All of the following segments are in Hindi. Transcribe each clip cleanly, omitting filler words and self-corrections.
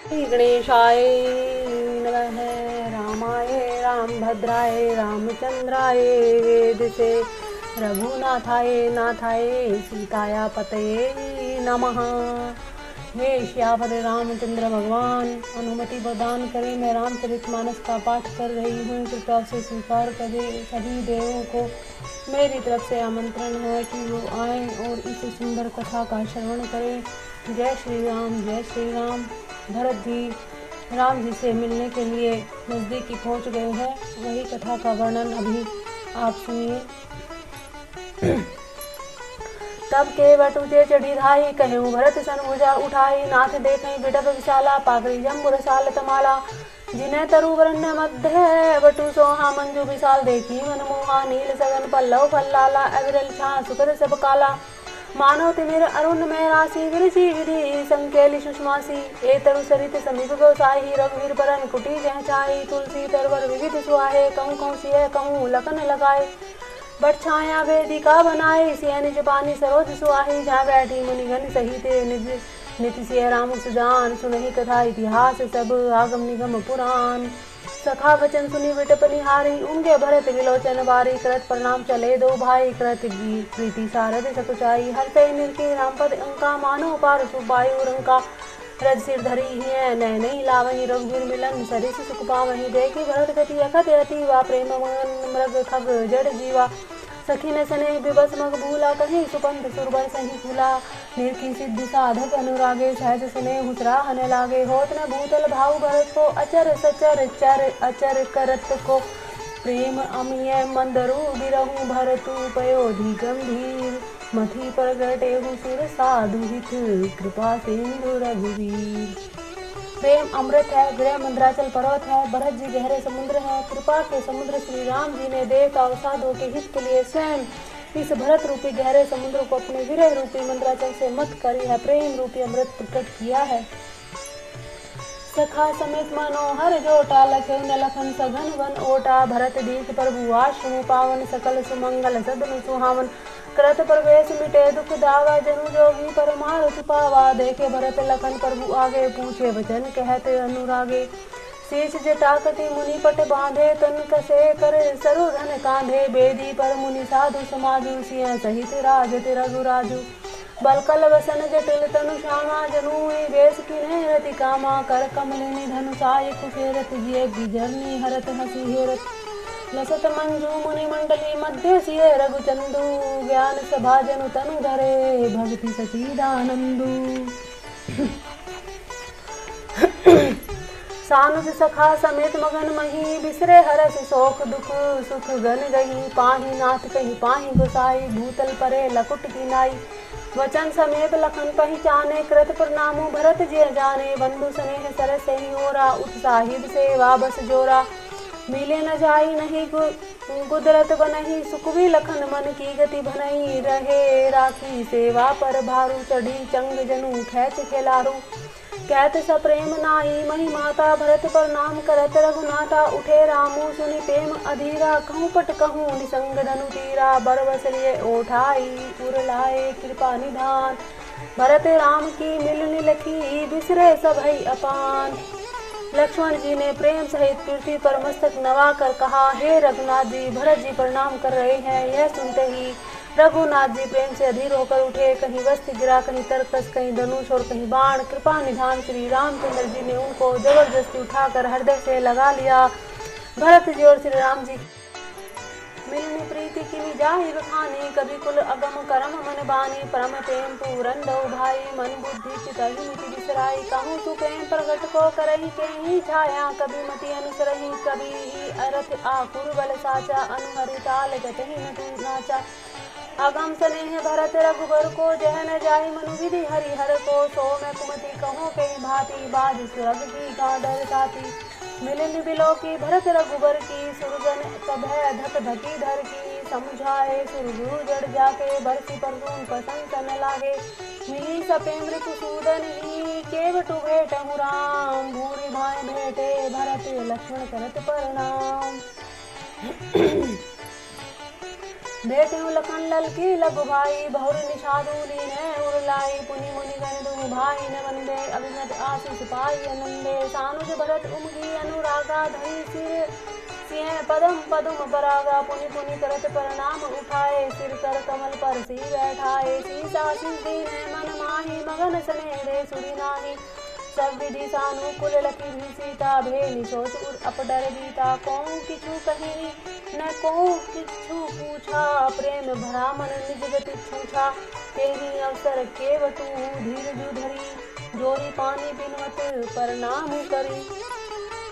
श्री गणेशाय नमः। रामाय रामभद्राय रामचंद्राय वेदसे रघुनाथाय नाथाय सीताया पतये नमः। हे श्यामल रामचंद्र भगवान, अनुमति प्रदान करें, मैं रामचरितमानस का पाठ कर रही हूँ। कृपया से स्वीकार करें। सभी देवों को मेरी तरफ से आमंत्रण है कि वो आएं और इस सुंदर कथा का श्रवण करें। जय श्री राम, जय श्री राम। भरत जी राम जी से मिलने के लिए नज़दीकी पहुंच गए हैं। वही कथा का वर्णन अभी आप सुनिए। तब के वट ऊँचे चढ़ी धाई, कहूँ भरत सन भुजा उठाई। नाथ देखई बिडप विशाला, पाकड़ी जम्बुर साल तमाला। जिन्हें तरु वरण्य मध्य, वटु सोहा मंजू विशाल। देखी मनमोहा नील सगन पल्लव फल्लाला। अविरल छा सुखद सब काला, मानव तिमिर अरुण में राशि। विरचि विधि संकेली सुषमासी, ए तरु सरित समीप गोसाही। रघुवीर परन कुटी जह चाही, तुलसी तरवर विविध सुहाए। कहूँ कहूँ सिय कहूँ लखन लगाए, बट छाया वेदिका बनाई। सिय निज पानी सरोज सुहाई, जहाँ बैठी मुनिगण सहित। निज नित्य सिय राम सुजान, सुनहि कथा इतिहास सब। आगम निगम पुराण, सखा वचन सुनी विटप निहारी। उनके भरत विलोचन बारी, करत प्रणाम चले दो भाई। करत प्रीति सारद सकुचाई, हर ते निरखी राम पद अंका। मानो पार सुबायु रंका, रज सिर धरी है नैनई लावही। रघुवीर मिलन सरिस सुख पावही, देखी भरत गति अखत अति। वा प्रेम मगन मृग खग जड़ जीवा, सखी ने सने विवश मग भूला। कहीं सुपंथ सुरबर सही फूला, निरखी सिद्धि साधक अनुरागे। सहज सुने हुसराहन लागे, होत न भूतल भाव भरत को। अचर सचर चर अचर करत को, प्रेम अमिय मंदरु बिरहु। भरतु पयोधि गंभीर, मथि प्रगटे सुर साधु हित। कृपा सिंधु रघुवीर। प्रेम अमृत है, गृह मंद्राचल पर्वत है। भरत जी गहरे समुद्र है, कृपा के समुद्र। श्री राम जी ने देवता और साधुओं के हित के लिए स्वयं इस भरत रूपी गहरे समुद्र को अपने विरह रूपी मंद्राचल से मत करी है। प्रेम रूपी अमृत प्रकट किया है। सखा समेत मनोहर जोटा, लखे न लखन सघन वन ओटा। भरत दीख प्रभु आश्रम पावन, सकल सुमंगल सदन सुहावन। करत प्रवेश मिटे दुख दावा, जनु जोगी परमारथ पावा। देखे भरत लखन प्रभु आगे, पूछे वचन कहते अनुरागे। शीश जटाकति मुनि पट बांधे, तन कसे कर सरुधन कांधे। बेदी पर मुनि साधु समाजु, सिंह सहित राजति रघुराजु। बलकल वसन जटिल तनु श्यामा, जनुई वेश किने रति कामा। कर कमलिनी धनुषाय कुफेरत, जिय गिजरनी हरत हसी हेरत। लसत मंजू मुनि मंडली मध्य, सिय रघुचंदु। ज्ञान सभा जनु तनु धरे, भक्ति सचिदानंदु। सानुज सखा समेत मगन मही, बिसरे हरस शोक दुख सुख गन गही। पाही नाथ कही पाही गोसाई, भूतल परे लकुट की नाई। वचन समेत लखन पहचाने, कृत प्रणामु भरत जिय जाने। बंधु स्नेह सरस ही ओरा, उत्साहित सेवा बस जोरा। मिले न जाई नहीं गुदरत बनही, सुखवी लखन मन की गति भनई। रहे राखी सेवा पर भारू, चढ़ी चंग जनु खेच खेलारू। कहत सप्रेम नाई मही माता, भरत पर नाम करत रघुनाथा। उठे रामू सुनि प्रेम अधीरा, कहूँ पट कहूँ निसंग धनु तीरा। बरबस लिए ओठाई उर लाए, कृपा निधान। भरत राम की मिलनि लखी, बिसरे सभई अपान। लक्ष्मण जी ने प्रेम सहित पृथ्वी पर मस्तक नवा कर कहा, हे रघुनाथ जी, भरत जी प्रणाम कर रहे हैं। यह सुनते ही रघुनाथ जी प्रेम से अधीर होकर उठे। कहीं वस्त्र गिरा, कहीं तरकस, कहीं धनुष और कहीं बाण। कृपा निधान श्री रामचंद्र जी ने उनको जबरदस्ती उठाकर हृदय से लगा लिया। भरत जी और श्री राम जी मिलनी प्रीति की जाहि बखानी। कभी कुल अगम करम मन बानी, परम प्रेम पूरन दो भाई। मन बुद्धि चित अहिमिति बिसराई, कहूँ तू प्रेम प्रगट को करही। के ही छाया कभी मति अनुसरही, कभी ही अरथ आकुर बल साचा। अनुहरि ताल गतहि न तू नाचा। अगम स्नेह भरत रघुबर को, जह न जाहि मनु विधि हरिहर को। सो मैं कुमति कहूँ कहीं भांति, बाज सुरग की गांडर साथी। मिलन बिलो की भरत रघुबर की, सुरगन सभय धक धकी धर की। समुझाए सुरगुरु जड़ जाके, बरसी परसून पसंद न लागे। मिली सपे मृत सूदन ही, केवटु भेट राम। भूरि भाई भेटे भरत, लक्ष्मण करत प्रणाम। भेटू लखन ललकी लघु भाई बहुर निषादु लीन उरलाई पुनि मुनि गण दु भाई न वंदे अभिमत आशीष पाई आनंदे सानुज भरत उमगी अनुरागा धरी सिर सिंह पदम पदम परागा पुनि पुनि करत प्रणाम उठाए सिर कर कमल पर सी बैठाए शीसा शीस दीन मन माही मगन सने रे सुरी नाही सब विधि सानुकूल लखी भी सीता भेली सोच अपडर बीता कौन किछु कही न कौन किछु पूछा प्रेम भरा मन निज गति छूछा तेरी अवसर केवटू धीर जु धरी जोरी पानी बिनवत प्रणाम करी।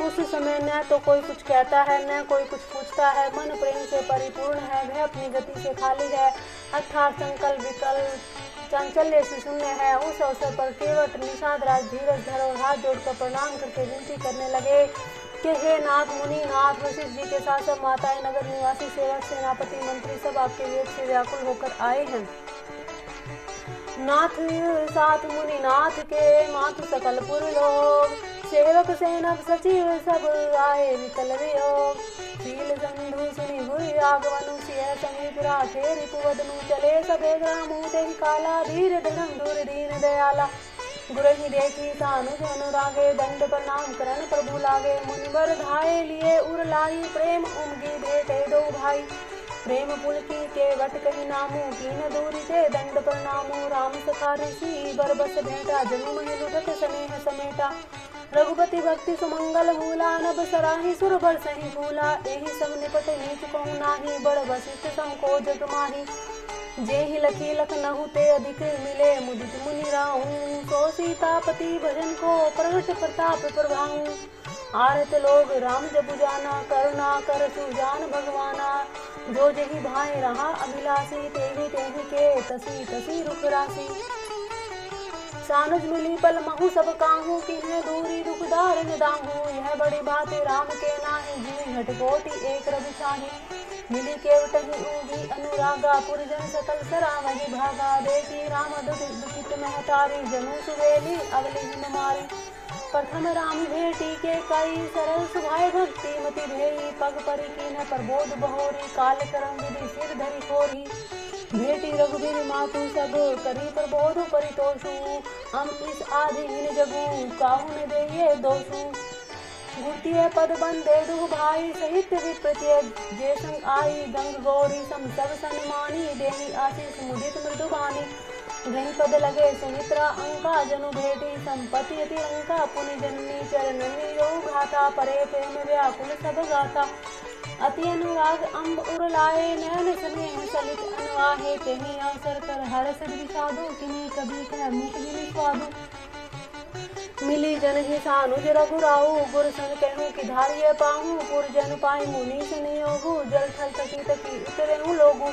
उस समय न तो कोई कुछ कहता है न कोई कुछ पूछता है, मन प्रेम से परिपूर्ण है, वह अपनी गति से खाली है, अर्थात संकल्प विकल्प चांचल्य से शून्य है। उस अवसर पर केवट निषाद राज धीरज धर और हाथ जोड़कर प्रणाम करके विनती करने लगे कि हे नाथ मुनि नाथ वशिष्ठ जी के साथ सब माताएं नगर निवासी सेवक सेनापति मंत्री सब आपके वेद से व्याकुल होकर आए हैं। नाथ साथ मुनि नाथ के मातु सकल पुर लोग सेवक सेनक सचिव सब आए विकल वियोग शील संधु सुनि हुई आगवनु सिय समीप राखे रिपुवदनु चले सबे ग्रामु तेहि काला धीर धर्म दूर दीन दयाला गुरहि देखी सानुज अनुरागे दंड प्रणाम करन प्रभु लागे मुनिवर धाये लिए उर लाई प्रेम उमगी भेटे दो भाई प्रेम पुलकी के वट कही नामू कीन दूरी ते दंड प्रणामू राम सखा ऋषि बरबस भेटा जनु महि लुटत स्नेह समेटा रघुपति भक्ति सुमंगल मूला नभ सराही सुर बर सही भूला एहि सब निपट नीच कहूँ नाही बड़ वशिष्ठ समको जग माही जेहि लखी लख नहु ते अधिक मिले मुदित मुनि राहू सो सीतापति भजन को प्रगट प्रताप प्रभाऊ आरत लोग राम जपु जाना करुणा कर सुजान भगवाना जो जही भाई रहा अभिलाषी तेहि तेहि के तसी तसी रुख राशि सानुज मिली पल महु सब काहू किन्हें दूरी दुख दारन दाहू यह बड़ी बात राम के नाहि जी घट कोटि एक रवि छाही मिली केवटहि ऊगी अनुरागा पुरजन सकल सरा वही भागा देखी राम दुखित महतारी जनु सुवेली अवली हिम मारी प्रथम राम भेटी के कई सरल सुभाय भक्ति मति भेई पग परी कीन प्रबोध बहोरी काल करम विधि सिर धरि खोरी भेटी रघुबीर मातु सब करी प्रबोध परितोषु हम इस आधीन जगू काहू न देये दोषु गुटिये पद बंदे दुह भाई सहित विप्रत्य जे संग आई गंग गौरी सम सब सन्मानी देही आशीष मुदित मृदुबानी गही पद लगे सुमित्रा अंका जनु भेटी संपत्ति अति अंका पुनि जननी चरणनी यो घाता परे प्रेम व्याकुल सब गाथा अति अनुराग अम्ब उर लाए नैन स्नेह सलित अनुआहे तेहि अवसर कर हर्ष विषादु किन्हीं कभी कह मुख मिली स्वादु मिली जन ही सानुज रघुराऊ गुर सन कहूँ कि धारिय पाहूँ पुरजन पाई मुनि संयोगु जल थल तकी तकी उतरे लोगु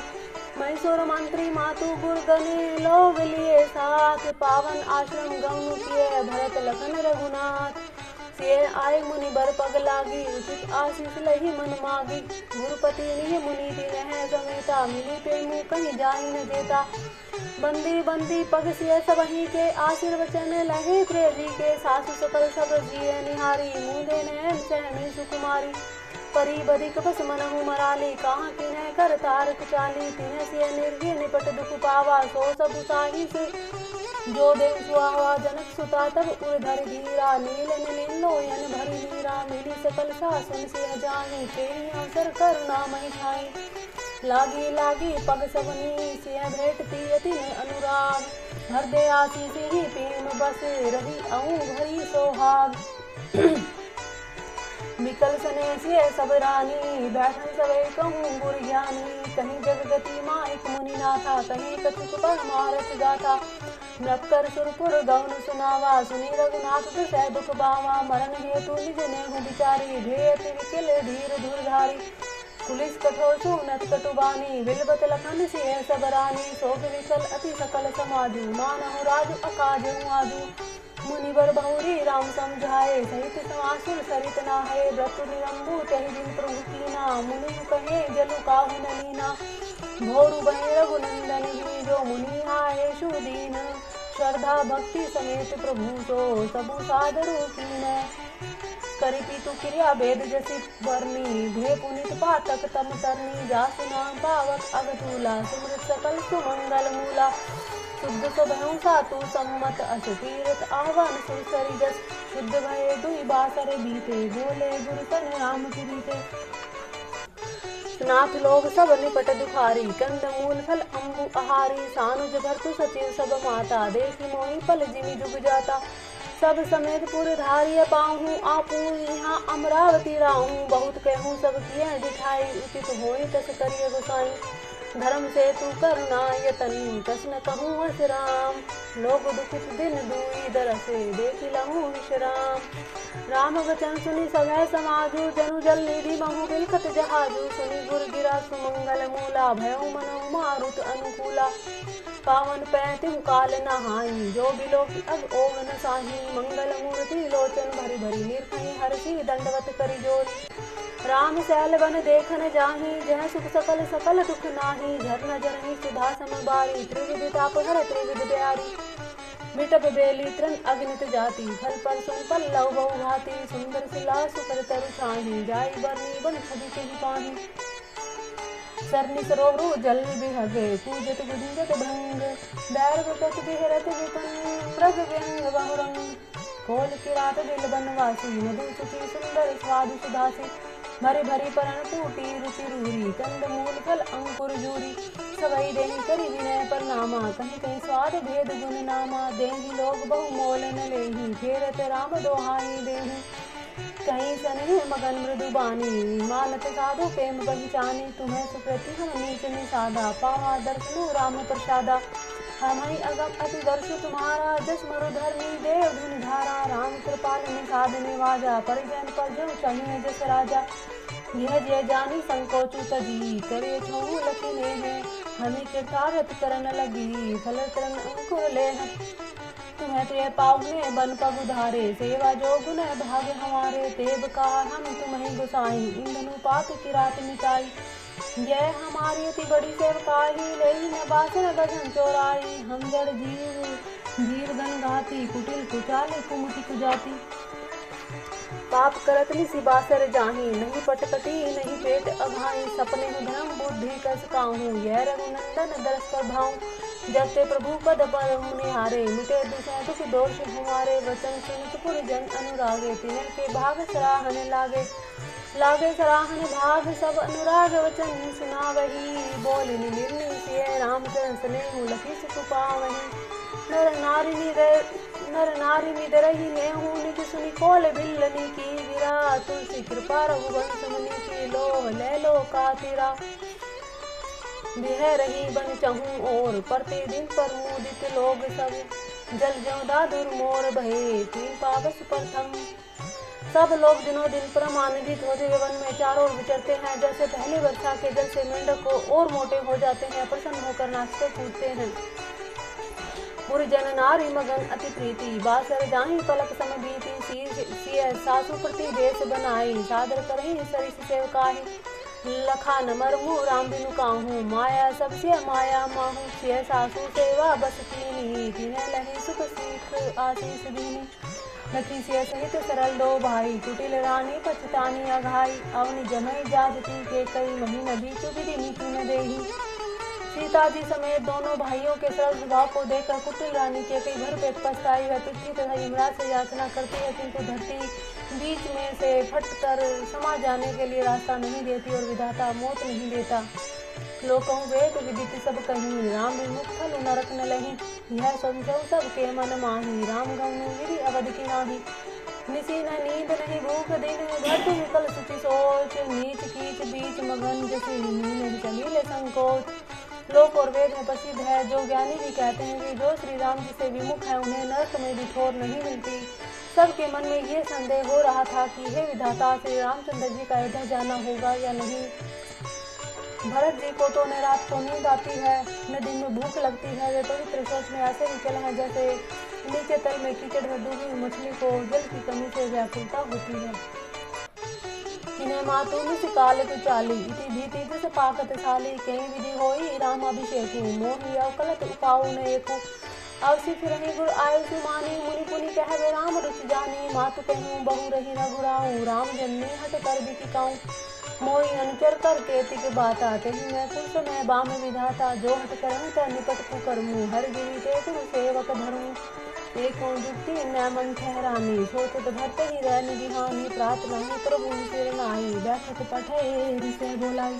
मैसूर मंत्री मातु गुर गने लोग लिए साथ पावन आश्रम गौनु किए भरत लखन रघुनाथ सिय आय मुनि बर पग लागी उचित आशीष लही मन मागी गुरुपति निय मुनि दिन है समेता मिली प्रेमु कहीं जाहि न देता बंदी बंदी पग सिय सबही के आशीर्वचन लहे प्रेरी के सासु सकल सब जिय निहारी मुंदे नैन सहमी सुकुमारी परी बधिक बस मनहु मराली कहाँ किन्ह कर तारक चाली तिन्ह सिय निर्घ्य निपट दुख पावा सो सब साही से जो देव सुहावा जनक सुता तब उर्धर धीरा नील नील लोयन भरी हीरा मिली सकल सासन सिंह जाही तेहि अवसर करुणा महि छाई लागी लागी पग सबनी सिंह भेटती अति अनुराग हृदय आशीष ही प्रेम बस रही अऊँ भरी सोहाग विकल सने सिय सब रानी बैठन सवे कहूँ गुर ज्ञानी कहीं जगगति माइक मुनि नाथा कहीं कछुक पर मारत गाथा नक्कर सुरपुर गौन सुनावा सुनी रघुनाथ दुसै दुख बावा मरण हेतु निज नेहु बिचारी भेत विकल धीर धुरधारी पुलिस कठोर सुनत कटुबानी बिलबत लखन सिंह सब रानी शोक विकल अति सकल समाजु मानहु राजु अकाजु आजु मुनिवर बहुरी राम समझाए सहित समासुर सरित नाहे व्रत निरंबु तहि दिन प्रभु कीना मुनि कहे जलु काहु न लीना भोरु बहे रघुनंदन ही जो मुनि आए सुदीन श्रद्धा भक्ति समेत प्रभु सो सबु सादरु कीन करि तू क्रिया वेद जसी वर्णी भे पुनित पातक तम तरनी जासु नाम पावक अगतूला सुमृत सकल सुमंगल मूला शुद्ध स्वभयं सातु सम्मत अस तीरथ आह्वान सुरसरी जस शुद्ध भये दुई बासर बीते बोले गुरु तन राम प्रीते नाथ लोग सब निपट दुखारी कंद मूल फल अम्बु आहारी सानुज भरतु सचिव सब माता देखी मोहि पल जिमि जुग जाता सब समेत पुर धारिय पाहूँ आपू यहाँ अमरावती राहूँ बहुत कहूँ सब किए दिखाई उचित होई तस करिय गोसाई धर्म से तू करुणा यतन कस न कहूँ हस राम लोग दुखित दिन दुई दरसे देखी लहूँ विश्राम राम वचन सुनी सभय समाजू जनु जल निधि महु बिलखत जहाजू सुनी गुर गिरा सुमंगल मूला भयो मनो मारुत अनुकूला पावन पैति काल नहाई जो बिलो की अब ओग न साही मंगल मूर्ति लोचन भरी भरी निर्भय हरसी दंडवत करी जोरी राम सैल बन देखन जाही जह सुख सकल सकल दुख नाही झरना जनही सुधा समबारी त्रिविध ताप हर त्रिविध ब्यारी बिटप बेली त्रन अग्नित जाति फल पर सुन पल्लव बहु भांति सुंदर सिला सुकर तरु छाही जाई बरनी बन छवि के ही पाही सरनी सरोवरो जल बिहगे पूजत गुंजत भंग बैर विपत बिहरत विपन प्रग व्यंग बहुरंग कोल किरात बिल बनवासी मधु सुचि सुंदर स्वादु सुधासी भरी भरी परन पूटी रुचि रूरी कंद मूल फल अंकुर जूरी सबई देही करी विनय पर नामा कहीं कहीं स्वाद भेद गुण नामा देही लोग बहु मोल न लेही फेरत राम दोहाई देही कहीं सने मगन मृदु बानी मानत साधु प्रेम पहचानी तुम्हें सुप्रति हम नीच निसादा पावा दर्शनो राम प्रसादा हमारी अगम अति दर्शु तुम्हारा जस मरु धर्मी देव धुन धारा राम कृपाल निषाद निवाजा परिजन पर जो चाहिए जस राजा यह जय जानी संकोचु तजी करे छोड़ू लखीने है हमें कृतार्थ करन लगी फल तरन अंकुर ले तुम्हें प्रिय पावने बन पग उधारे सेवा जो गुण भाग हमारे तेब का हम तुम्हें गुसाई इंधनु पात की रात मिटाई यह हमारी अति बड़ी सेवकाई ले न बासन गजन चोराई हम जड़ जीव गण घाती कुटिल कुचाले कुमुति कुजाती पाप करत निसी बासर जाही नहीं पटकटी नहीं पेट अघाई सपने धर्म बुद्धि कस काहूँ यह रघुनंदन दरस पर भाऊं जब ते प्रभु पद पर निहारे मिटे दुसै दुख दोष हमारे वचन सुनित पुर जन अनुरागे तिन्ह के भाग सराहन लागे लागे सराहन भाग सब अनुराग वचन सुना वही बोल निर्णय से रामचरण स्नेह लखी सुख पावही नर नारी निदरही नेहू निज सुनी कोल बिल्लनी की गिरा तुलसी कृपा रघुवंश मुनि की लोह ले लो का तिरा बिह रही बन चहूँ और प्रतिदिन पर मुदित लोग सब जल ज्यों दादुर मोर बहे तीन पावस प्रथम सब लोग दिनों दिन परमानंदित होते हुए वन में चारों ओर विचरते हैं जैसे पहली वर्षा के जल से मेंढक को और मोटे हो जाते हैं प्रसन्न होकर नाचते कूदते हैं पुरजन नारी मगन अति प्रीति बासर जाही पलक सम बीती सिय सासु प्रति देश बनाई सादर करही सरिस सेवकाही लखा नमर मुँह राम बिनु काहू माया सबसे माया माहू सिय सासु सेवा बस कीनी तिन्ह लही सुख सीख आशीष दीनी लखी सिय सहित सरल दो भाई कुटिल रानी पछतानी अघाई अवनि जमई जाजती के कई महीन बीच विधि नीति न देही सीता जी समेत दोनों भाइयों के सरल स्वभाव को देखकर कुटिल रानी के कई भर पेट पछताई वह पृथ्वी तथा यमराज से याचना करती है किंतु धरती बीच में से फटकर समा जाने के लिए रास्ता नहीं देती और विधाता मौत नहीं देता लोकों वेद विदित सब कहीं राम विमुख फल नरक न लही यह समझो सब के मन माही राम गौनु विधि अवध की नाही निसी न नींद नहीं भूख दिन भर विकल सुचि सोच नीच कीच बीच मगन जैसे नींद चली ले संकोच लोक और वेद में प्रसिद्ध है जो ज्ञानी भी कहते हैं कि जो श्री राम जी से विमुख है उन्हें नरक में भी ठोर नहीं मिलती सबके मन में ये संदेह हो रहा था कि हे विधाता श्री रामचंद्र जी का अयोध्या जाना होगा या नहीं भरत जी को तो न रात को नींद आती है न दिन में भूख लगती है वे पवित्र सोच में ऐसे विचल हैं जैसे नीचे तल में कीचड़ में डूबी हुई मछली को जल की कमी से व्याकुलता होती है किन्हें मातु काल कुचाली इति भीति जस पाकत साली कहीं विधि होई राम अभिषेकु मोहि अवकलत उपाऊ न एकु अवसि फिरहि गुर आयु मानी, मुनि पुनि कहबे राम रुचि जानी। मातु कहूँ बहु रही रघुराऊ, राम जननी हट कर बिकिकाऊँ। मोहि अनुचर कर केति के बाता, तेहि मैं पुरुष मैं बाम विधाता। जो हट करऊँ त निपट कुकर्मू, हर गिरि ते गुरु सेवक धरूँ। एको जुक्ति मैं मन ठहरानी, सोचत भरत ही रैन बिहानी। प्रार्थना ही प्रभु सिर नाई, बैठक पठे ऋषि बोलाई।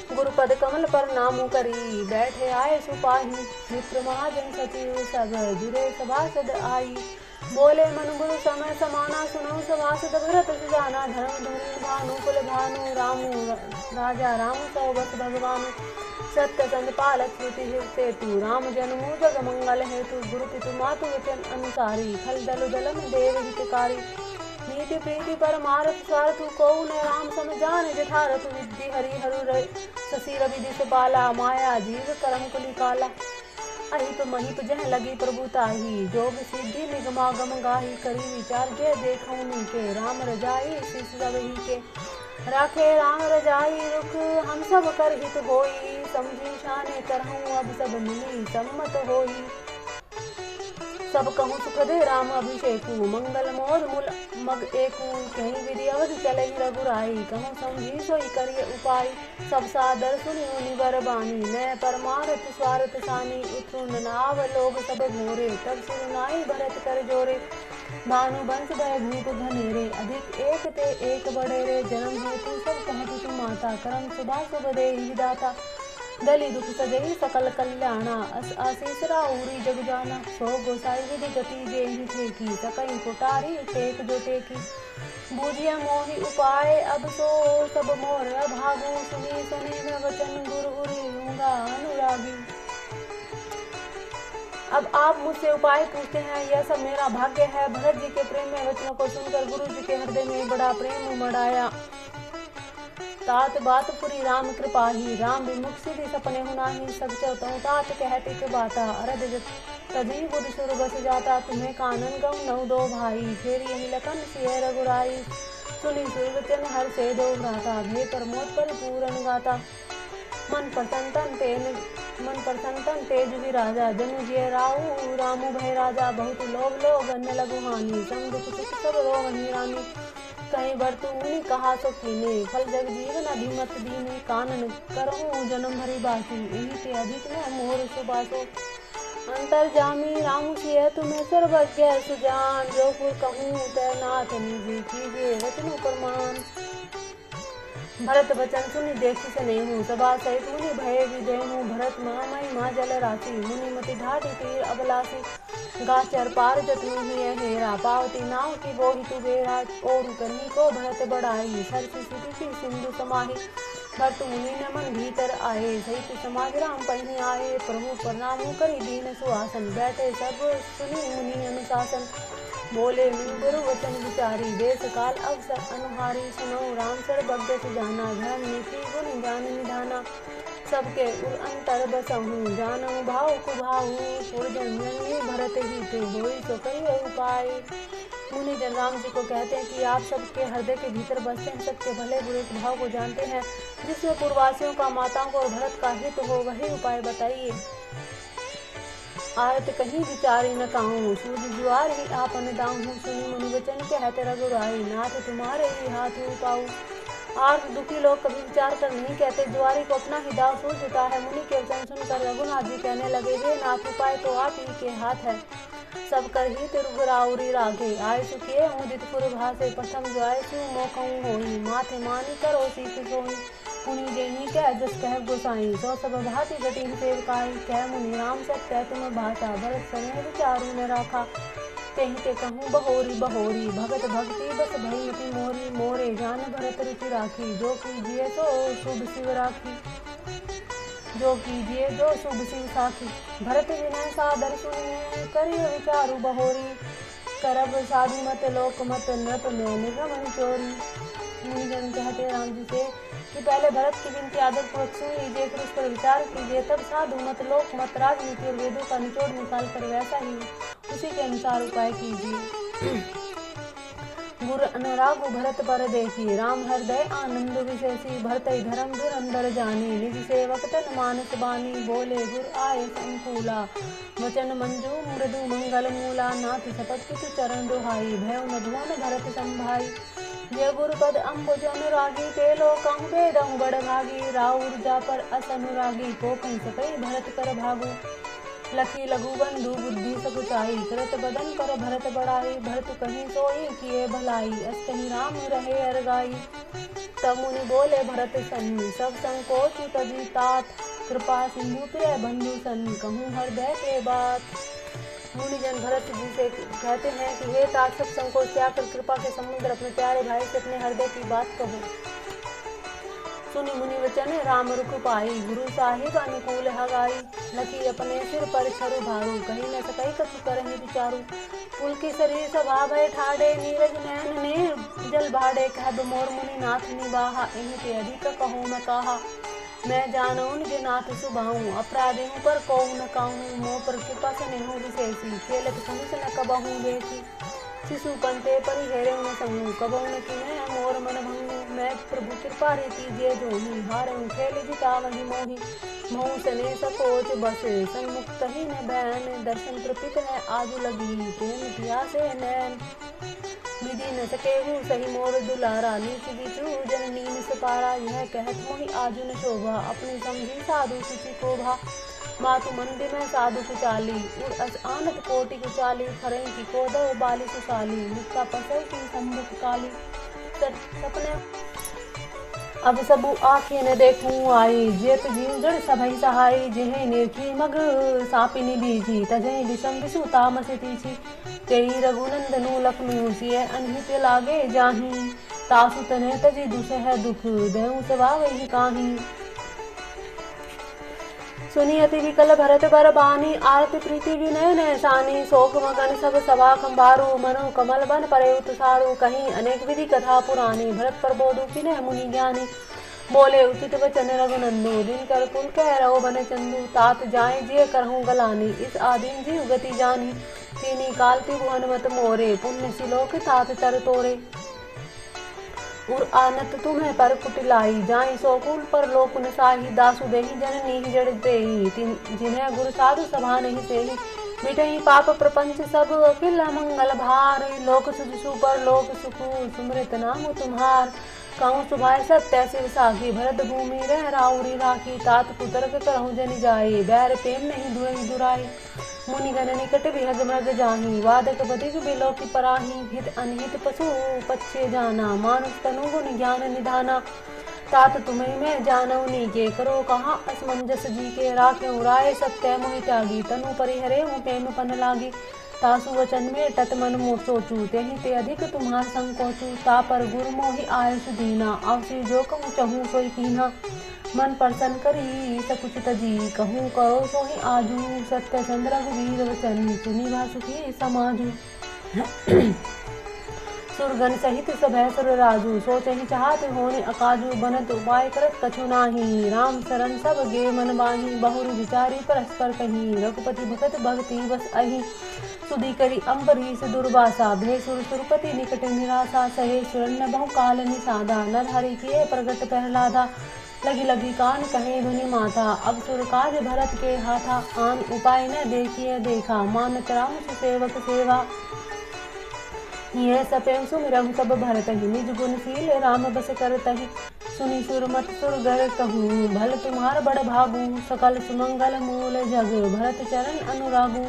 गुरुपद कमल पर नामु करी, बैठे आए सुपाही। मित्र महाजन सचिव सब जुरे सभासद आई। बोले मन गुरु समय समाना, सुनो सभासद भरत सुजाना। धर्म धुरी भानु कुल भानु, रामु राजा राम सौ बस भगवानु। सत्य संत पालक श्रुति सेतु, राम जन्मु जग मंगल हेतु। गुरु पितु मातु वचन अनुसारी, खल दल दलन देव हितकारी। नीति प्रीति परमारथ स्वार्थ, को न राम सम जान जठारथ। विद्धि हरि हरु शशि रवि दिस बाला, माया जीव करम कुलि काला। अहिप महिप जह लगी प्रभु ताही, जोग सिद्धि निगमागम गाही। करी विचार जय देखऊँ नीके, राम रजाई शिष सब ही के। राखे राम रजाई रुख, हम सब कर हित होई। समझी शाने करहूँ अब सब मिली सम्मत होई। सब कहूँ सुख दे राम अभिषेकु, मंगल मोद मूल मग एकू। कहीं विधि अवधि चले रघुराई, कहूँ समझी सोई करिय उपाय। सब सादर सुनि मुनि बर बानी, मैं परमारथ स्वार्थ सानी। उतरुन नाव लोग सब घोरे, तब सिर नाई भरत कर जोरे। भानु बंस भय भूप घनेरे, अधिक एक ते एक बड़ेरे। जन्म हेतु सब कहत तुम माता, करम शुभा शुभ देहि विधाता। दली दुख सजई सकल कल्याणा, आशीष राउरी जग जाना। सो गोसाई विधि गति जेहि ठेकी, सकई कोटारी टेक जो टेकी। बूझिया मोहि उपाय अब सो सब मोर अभागु। सुनी सुने मैं वचन गुरु उरियूंगा अनुरागी। अब आप मुझसे उपाय पूछते हैं, यह सब मेरा भाग्य है। भरत जी के प्रेम में वचनों को सुनकर गुरु जी के हृदय में बड़ा प्रेम उमड़ाया। तात बात पुरी राम कृपाही, राम विमुख सिद्धि सपने हुनाही। सब चौतों तात कहते के बाता, अरद तजी बुद्धि सुर बस जाता। तुम्हें कानन गऊ नौ दो भाई, फिर यही लखन सिय रघुराई। सुनी सुर वचन हर से दो भ्राता, भे प्रमोद परिपूर्ण गाता। मन प्रसन्न तन तेज विराजा, जनु जिय राहु रामु भय राजा। बहुत लोभ लोग अन्य लघु हानि, संग दुख सुख सब रोग रानी। कहीं बरतु मुनि कहा सो कीने, फल जग जीवन अभिमत दीने। कानन करहूँ जन्म भरी बासु, यही ते अधिक न मोर सुबासो। अंतर्जामी राम सिय तुम्हें सर्वज्ञ सुजान, जो पुर कहूँ तै नाथ निजी कीजिए वचन प्रमाण। भरत वचन सुनि देखी से नहीं हूँ, सभा सहित मुनि भय विजयनु। भरत महामय माँ जल राशि, मुनि मति ढाटी तीर अबलासी। गाचर पार जतनु ही हेरा, पावती नाव की वो ही तु बेरा। और कन्ही को भरत बढ़ाई, सरसी सिटी सिंधु समाही। भरत मुनि न मन भीतर आए, सहित समाज राम पहिने आए। प्रभु प्रणाम करी दीन सुहासन, बैठे सब सुनी मुनि अनुशासन। बोले गुरु वचन विचारी, देश काल अवसर अनुहारी। सुनो राम सर्वज्ञ सुजाना, धर्म नीति गुण ज्ञान निधाना। सबके उर अंतर बसहूँ, जानहु भाव कुभाऊ। पुरजन्य भरत ही ते, होई सो करिए उपाय। मुनि जन राम जी को कहते हैं कि आप सबके हृदय के भीतर बसते हैं, सबके भले बुरे भाव को जानते हैं। जिसमें पूर्ववासियों का, माताओं को और भरत का हित हो, वही उपाय बताइए। आयत कहीं विचारी न कहूँ, सूझ जुआर ही आपन दाऊँ। सुनी मुनि वचन कहते रघुराई, नाथ तुम्हारे ही हाथ पाऊँ। आर्थ दुखी लोग कभी विचार कर नहीं कहते, जुआरी को अपना ही दाव सूझता है। मुनि के वचन सुनकर रघुनाथ जी कहने लगे, हे नाथ उपाय तो आप ही के हाथ है। सब कर ही तिरुगुराउरी रागे, आय सुखिए उदित पुर भासे। प्रथम जो आय सु मोकऊ होई, माथे मानी करो सीख सोई। मुनि जेहि कह जस कह गोसाई, सो सब भांति जटिन सेवकाई। कह मुनि राम सत्य तुम भाषा, भरत सने विचारू न राखा। तेहि ते कहूँ बहोरी बहोरी, भगत भक्ति बस भयमति मोरी। मोरे जान भरत रुचि राखी, जो कीजिए सो शुभ शिव राखी। जो कीजिए जो शुभ शिव साखी। भरत विनय सादर सुनिए, करिय विचारु बहोरी। करब साधु मत लोक मत, नृप में निर्गमन चोरी। मुनिजन कहते राम जी से कि पहले भरत की विनती आदर पूर्वक सुन लीजिए, फिर उस पर विचार कीजिए। तब साधु मत लोक मत, राजनीति और वेदों का निचोड़ निकाल कर वैसा ही उसी के अनुसार उपाय कीजिए। उर अनुरागु भरत पर देखी, राम हृदय आनंद विशेषी, भरत धर्म धुरंधर जानी, निज सेवक तन मानस बानी, बोले गुर आए संकुला, वचन मंजू मृदु मंगल मूला, नाथ सपत कितु चरण दुहाई, भय न भुवन भरत संभाई, जय गुरुपद अम्बुज अनुरागी, ते लोकहु वेदहु बड़ भागी, राउर जा पर अस अनुरागी, को कहि सकई भरत कर भागु, लखी लघु बंधु बुद्धि सकुचाई, कृत बदन पर भरत बढ़ाई, भरत कहीं सोई किए भलाई, अस कहीं राम रहे अरगाई, तब मुनि बोले भरत सन, सब संकोच तजी तात, कृपा सिंधु प्रिय बंधु सन, कहूँ हृदय के बात। मुनिजन भरत जी से कहते हैं कि हे तात, सब संकोच त्याग कर कृपा के समुद्र अपने प्यारे भाई से अपने हृदय की बात कहो। सुनि मुनि वचन राम रुख पाई, गुरु साहिब अनुकूल हगाई, लखी अपने सिर पर छरु भारू, कहीं न सकई कछु करहि विचारू, पुलकी शरीर सभा भय ठाड़े, नीरज नैन ने जल भाड़े, कहब मोर मुनि नाथ निबाहा, इन्हीं ते अधिक कहूँ न कहा, मैं जानूं निज नाथ सुभाऊं, अपराधी हूँ पर कहूँ न कहूँ, मोह पर कृपा स्नेहु विशेषी, खेलत धनुष न कबहूँ देखी, शिशु पंते परिहेरे न संगू, कबहु न कीन्हे मोर मन भंगू, मैं प्रभु कृपा रीति जे जोही, हारहूँ खेल जिता वही मोही, मोह सने सकोच बसे, सन्मुख कही न बैन, दर्शन तृपित है आजु लगी, प्रेम किया से नैन, विधि न सकेहु सही मोर दुलारा, नीच बिचू जननी सपारा, यह कहत मोहि आजु न शोभा, अपनी समझी साधु सुचि कोभा, मातु मंदिर में साधु कुचाली, उड़ अस आनत कोटि कुचाली, खरे की कोदव बाली सुसाली, मुक्ता पसर की सम्मुख काली, सपने अब सबु आँखें न देखूं आई, जेत जीव जड़ सभई सहाई, जेहि निर्खी मग सापिनी बीजी, तजहि विषम विषु तामस तीछी, तेहि रघुनंदनु लखनू, सिय अनहित लागे जाहि, तासु तनह तजी दुसह दुख, देहु सवावहि काहि, सुनी अति विकल भरत बर बानी, आरती प्रीति विनय नैसानी, शोक मगन सब सभा खंबारू, मनु कमल बन परे उतसारू, कहीं अनेक विधि कथा पुरानी, भरत पर बोधु किन्ह मुनि ज्ञानी, बोले उचित वचन रघुनंदु, दिन कर कुल कह रहो बन चंदू, तात जाए जिय करहूँ गलानी, इस आदीन जीव गति जानी, तीनी काल त्रिभुवन मत मोरे, पुण्य सिलोक तात तर तोरे, उर आनत तुम्हें पर कुटिलाई, जाई सोकुल पर लोक नसाही, दासु देहि जननी जड़ देहि, जिन्हें गुरु साधु सभा नहीं सेहि, मिटहि पाप प्रपंच सब अखिल मंगल भार, लोक सुजसु पर लोक सुखु, सुमृत नाम तुम्हार, कहूँ सुभाय सत्य शिव साखी, भरत भूमि रह राउरी राखी, तात कुतर्क करहु जनि जाए, बैर प्रेम नहीं दुहि दुराई, मुनिगण निकट विहग मृग जाहि, वादक बधिक बिलो की पराही, हित अनहित पशु पक्षे जाना, मानुष तनु गुण ज्ञान निधाना, तात तुम्हें मैं जानऊ नीके, करो कहाँ असमंजस जी के, राखे राय सत्य मोहि त्यागी, तनु परिहरे हूँ प्रेम पन लागी, तासु वचन में तत मन मोह सोचू, तेहि ते अधिक तुम्हार संकोचू, ता पर गुर मोहि आयुष दीना, अवसि जो कहूँ चहूँ सोई कीन्हा, मन प्रसन्न करी सकुच तजी, कहूँ करो सोहि आजू, सत्य चंद्र रघुवीर वचन, सुनि वासुकी समाजू, सुरगन सहित सभय सुर राजू, सोचहि चाहत होने अकाजू, बनत उपाय करत कछु नाही, राम शरण सब गे मन बाही, बहुर विचारी परस्पर कही, रघुपति भगत भक्ति बस अहि, सुधि करी अम्बरीश दुर्वासा, भे सुर सुरपति निकट निराशा, सहे सुरन्न बहु काल निसादा, नर हरि किए प्रगट प्रहलादा, लगी लगी कान कहे धुनि माथा, अब सुर काज भरत के हाथा, आन उपाय न देखिए देखा, मानत राम सुसेवक सेवा, यह सप्रेम सुमिरहु सब भरत ही, निज गुणशील राम बस करतहि, सुनि सुर मत सुर गर कहूँ, भल तुम्हार बड़ भागू, सकल सुमंगल मूल जग, भरत चरण अनुरागू,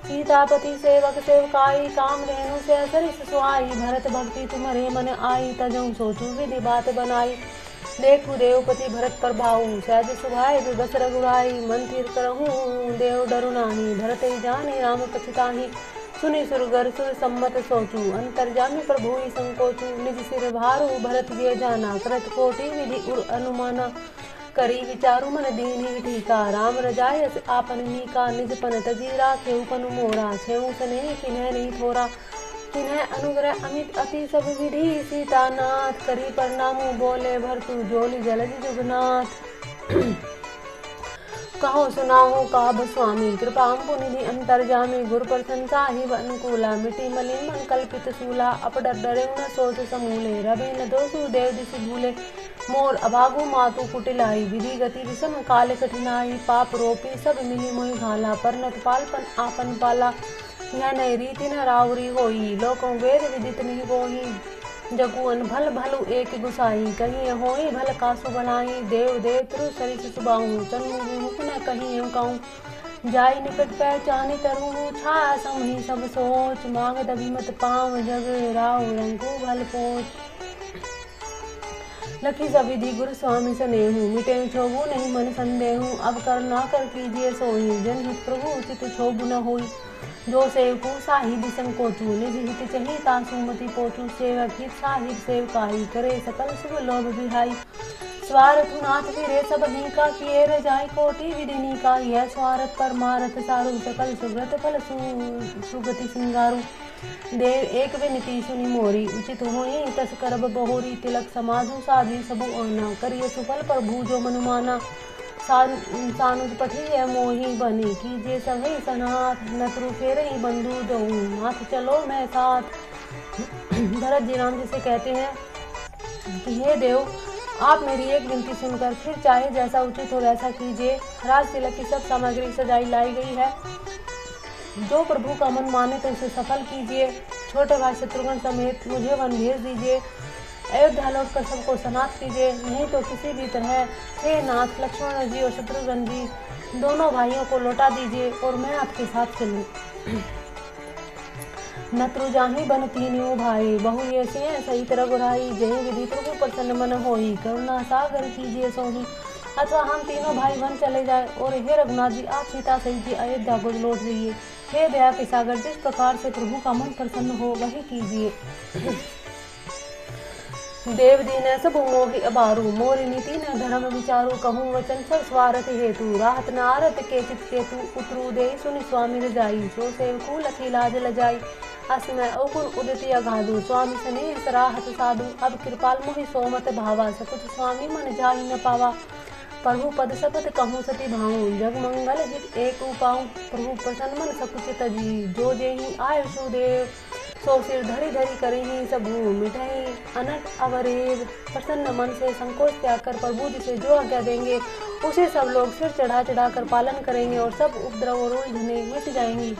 सीतापति सेवक सेवकाई, काम रेणु से सरिस सुआई, भरत भक्ति तुम्हारे मन आई, तजऊ सोचू विधि बात बनाई, देखू देवपति भरत पर भाऊ, सहज सुभाय बस रघुराई, मन थिर करहूँ देव डरु नाही, भरत ही जानी राम पछताही, सुनि सुरगर सुर सम्मत सोचू, अंतर्जामी प्रभु ही संकोचू, निज सिर भारू भरत जिय जाना, करत कोटि विधि उर अनुमाना, करी विचारु मन दीन ही ठीका, राम रजायस आपन नीका, निज पन तजी राखे उपन मोरा, छेऊ स्नेह किन्ह नहीं थोरा, किन्ह अनुग्रह अमित अति सब विधि, सीतानाथ करी प्रणामु, बोले भरतु जोली जलज जुगनाथ, कहो सुनाओ काब स्वामी कृपा पुनिधि अंतर्जामी गुरु प्रशंसा ही अनुकूला मिटी मलिन मन कल्पित सूला अपडर डरे न सोच समूले रवि न दोषु देव दिशि भूले मोर अभागु मातु कुटिलाई विधि गति विषम काल कठिनाई पाप रोपी सब मिली मोहि घाला परनत पालपन आपन पाला यह नई रीति न रावरी होई लोकों वेद विदित नहीं होई जगुअन भल भलु एक गुसाई कहीं होई भल कासु बनाई देव देव तरु सरिस सुबाहु तनु मुख न कहीं कहूँ जाई निकट पहचानी तरु छाया समही सब सोच मांग दभिमत पाव जग राव रंगु भल पोच लखी सविधि गुरु स्वामी सनेहु मिटे छोबु नहीं मन संदेहु अब कर ना कर कीजिए सोई जनहित प्रभु उचित छोबु न होई जो सेवकु साहिब संकोचु निज हित चही तासुमति पोचु सेवक हित साहिब सेवकाई करे सकल शुभ लोभ विहाई स्वार्थ नाथ फिरे सब ही का किए रे जाय कोटि विधिनी का यह स्वार्थ परमारथ सारु सकल सुव्रत फल सुगति सिंगारु देव एक विनती सुनी मोरी उचित होई तस करब बहोरी तिलक समाजु साधी सबु आना करिय सुफल प्रभु जो मनुमाना सानुज पठी है मोही बने कीजिए सभी सनाथ नत्रु फेर ही बंधु दो नाथ चलो मैं साथ। भरत जी राम जी से कहते हैं कि हे देव आप मेरी एक विनती सुनकर फिर चाहे जैसा उचित हो वैसा कीजिए। राज तिलक की सब सामग्री सजाई लाई गई है, जो प्रभु का मन माने तो उसे सफल कीजिए। छोटे भाई शत्रुघ्न समेत मुझे वन भेज दीजिए। अयोध्या लौट कर सबको सनाथ कीजिए, नहीं तो किसी भी तरह हे नाथ लक्ष्मण जी और शत्रुघ्न जी दोनों भाइयों को लौटा दीजिए और मैं आपके साथ चलूं। नत्रु जाहि बन तीनियों भाई बहु ये सिंह सहित रघुराई जय विधि प्रभु प्रसन्न मन होई करुणा सागर कीजिए सोही। अथवा हम तीनों भाई वन चले जाए और हे रघुनाथ जी आप सीता सहित जी अयोध्या को लौट जाइए। हे दया के सागर जिस प्रकार से प्रभु का मन प्रसन्न हो वही कीजिए। देव दीन सब मोहि अबारू मोरि नीति न धर्म विचारू कहूँ वचन सब स्वार्थ हेतु राहत नारत के चित केतु उतरू दे सुनि स्वामी रजाई सो सेवकू लखी लाज लजाई असमय अवगुण उदिति अगाधु स्वामी स्नेह सराहत साधु अब कृपाल मोहि सोमत भावा सकुच स्वामी मन जाहि न पावा प्रभु पद शपथ कहूँ सती भाऊं जग मंगल हित एक उपाऊं प्रभु प्रसन्न मन सकुचित जी जो जेहि आयुषु देव सो सिर धरी धरी करही सबू मिठाई अनट अवरेव। प्रसन्न मन से संकोच त्याग कर प्रभु जी से जो आज्ञा देंगे उसे सब लोग सिर चढ़ा चढ़ा कर पालन करेंगे और सब उपद्रव और उलझने मिट जाएंगी।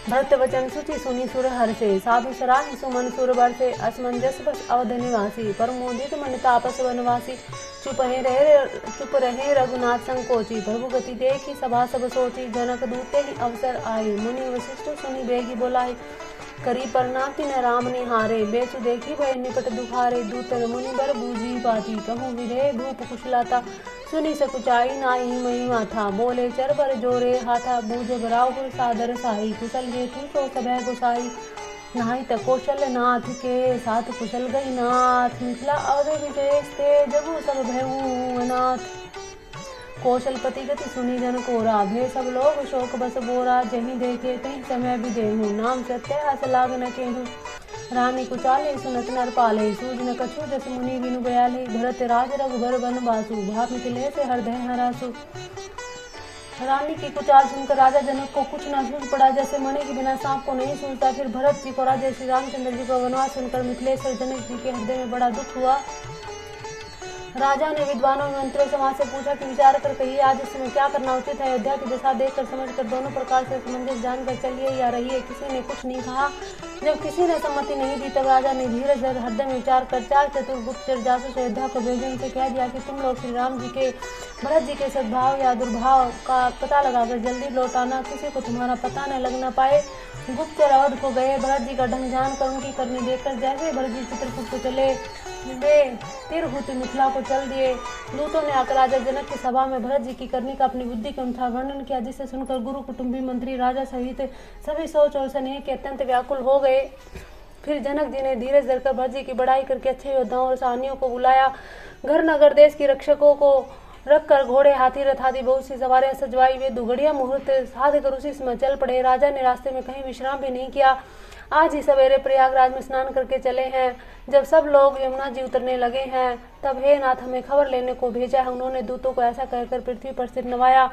भक्त वचन सुचि सुनी सुर हर से साधु सराहि सुमन सुर बर से असमंजस बस अवध निवासी परमोदित मन तापस वनवासी चुप रहे रघुनाथ संकोची प्रभु गति देखी सभा सब सोची जनक दूते ही अवसर आए मुनि वशिष्ठ सुनी बेगी बोलाए करी परनाति न राम निहारे बेचु देखी भय निपट दुखारे दूतन मुनि बर बूझी बाती कहूँ विधे धूप कुशलाता सुनी सकुचाई नाई मई माथा बोले चर बर जोरे हाथा बूझ बराहुर सादर साई कुशल हेतु सो सभय गुसाई नाई त कौशल नाथ के साथ कुशल गई नाथ मिथिला अवधि विशेष ते जगु सब भयऊ अनाथ कौशलपति गति सुनी जन कोरा भे सब लोग शोक बस बोरा जही देखे तही समय भी देहूँ नाम सत्य अस लाग न केहूँ रानी कुचाले सुनत नर पाले सूझ न कछु जस मुनि बिनु बयाले भरत राज रघुबर वन बासु भाप मिथिले से हृदय हरासु। रानी की कुचाल सुनकर राजा जनक को कुछ न सूझ पड़ा जैसे मणि के बिना सांप को नहीं सूझता। फिर भरत जी को राजा श्री रामचंद्र जी को वनवास सुनकर मिथिलेश्वर जनक जी के हृदय में बड़ा दुख हुआ। राजा ने विद्वानों में मंत्रियों समाज से पूछा कि विचार कर कहिए आज इस समय क्या करना उचित है। अयोध्या की दशा देखकर समझकर दोनों प्रकार से समंजस जानकर चलिए या रहिए। किसी ने कुछ नहीं कहा। जब किसी ने सम्मति नहीं दी तब राजा ने धीरे धीरे हृदय में विचार कर 4 चतुर गुप्तचर जासूस अयोध्या को भेजे उनसे कह दिया कि तुम लोग श्री राम जी के भरत जी के सद्भाव या दुर्भाव का पता लगाकर जल्दी लौट आना, किसी को तुम्हारा पता न लग न पाए। गुप्तचर अवध को गए। भरत जी का ढंग जानकर उनकी करनी देखकर जैसे भरत जी चित्रकूट को चले वे तिरहुत मिथिला को चल दिए। दूतों ने आकर राजा जनक की सभा में भरत जी की करनी का अपनी बुद्धि के अनुसार वर्णन किया, जिसे सुनकर गुरु कुटुंबी मंत्री राजा सहित सभी सोच और स्नेह के अत्यंत व्याकुल हो गए। फिर जनक जी ने धीरज धरकर भरत जी की बड़ाई करके अच्छे योद्धाओं और सैनिकों को बुलाया। घर नगर देश की रक्षकों को रखकर घोड़े हाथी रथ आदि बहुत सी सवारियां सजवाई। वे दुघड़िया मुहूर्त साध कर उसी समय चल पड़े। राजा ने रास्ते में कहीं विश्राम भी नहीं किया। आज ही सवेरे प्रयागराज में स्नान करके चले हैं। जब सब लोग यमुना जी उतरने लगे हैं तब हे नाथ हमें खबर लेने को भेजा है। उन्होंने दूतों को ऐसा कहकर पृथ्वी पर सिर नवाया।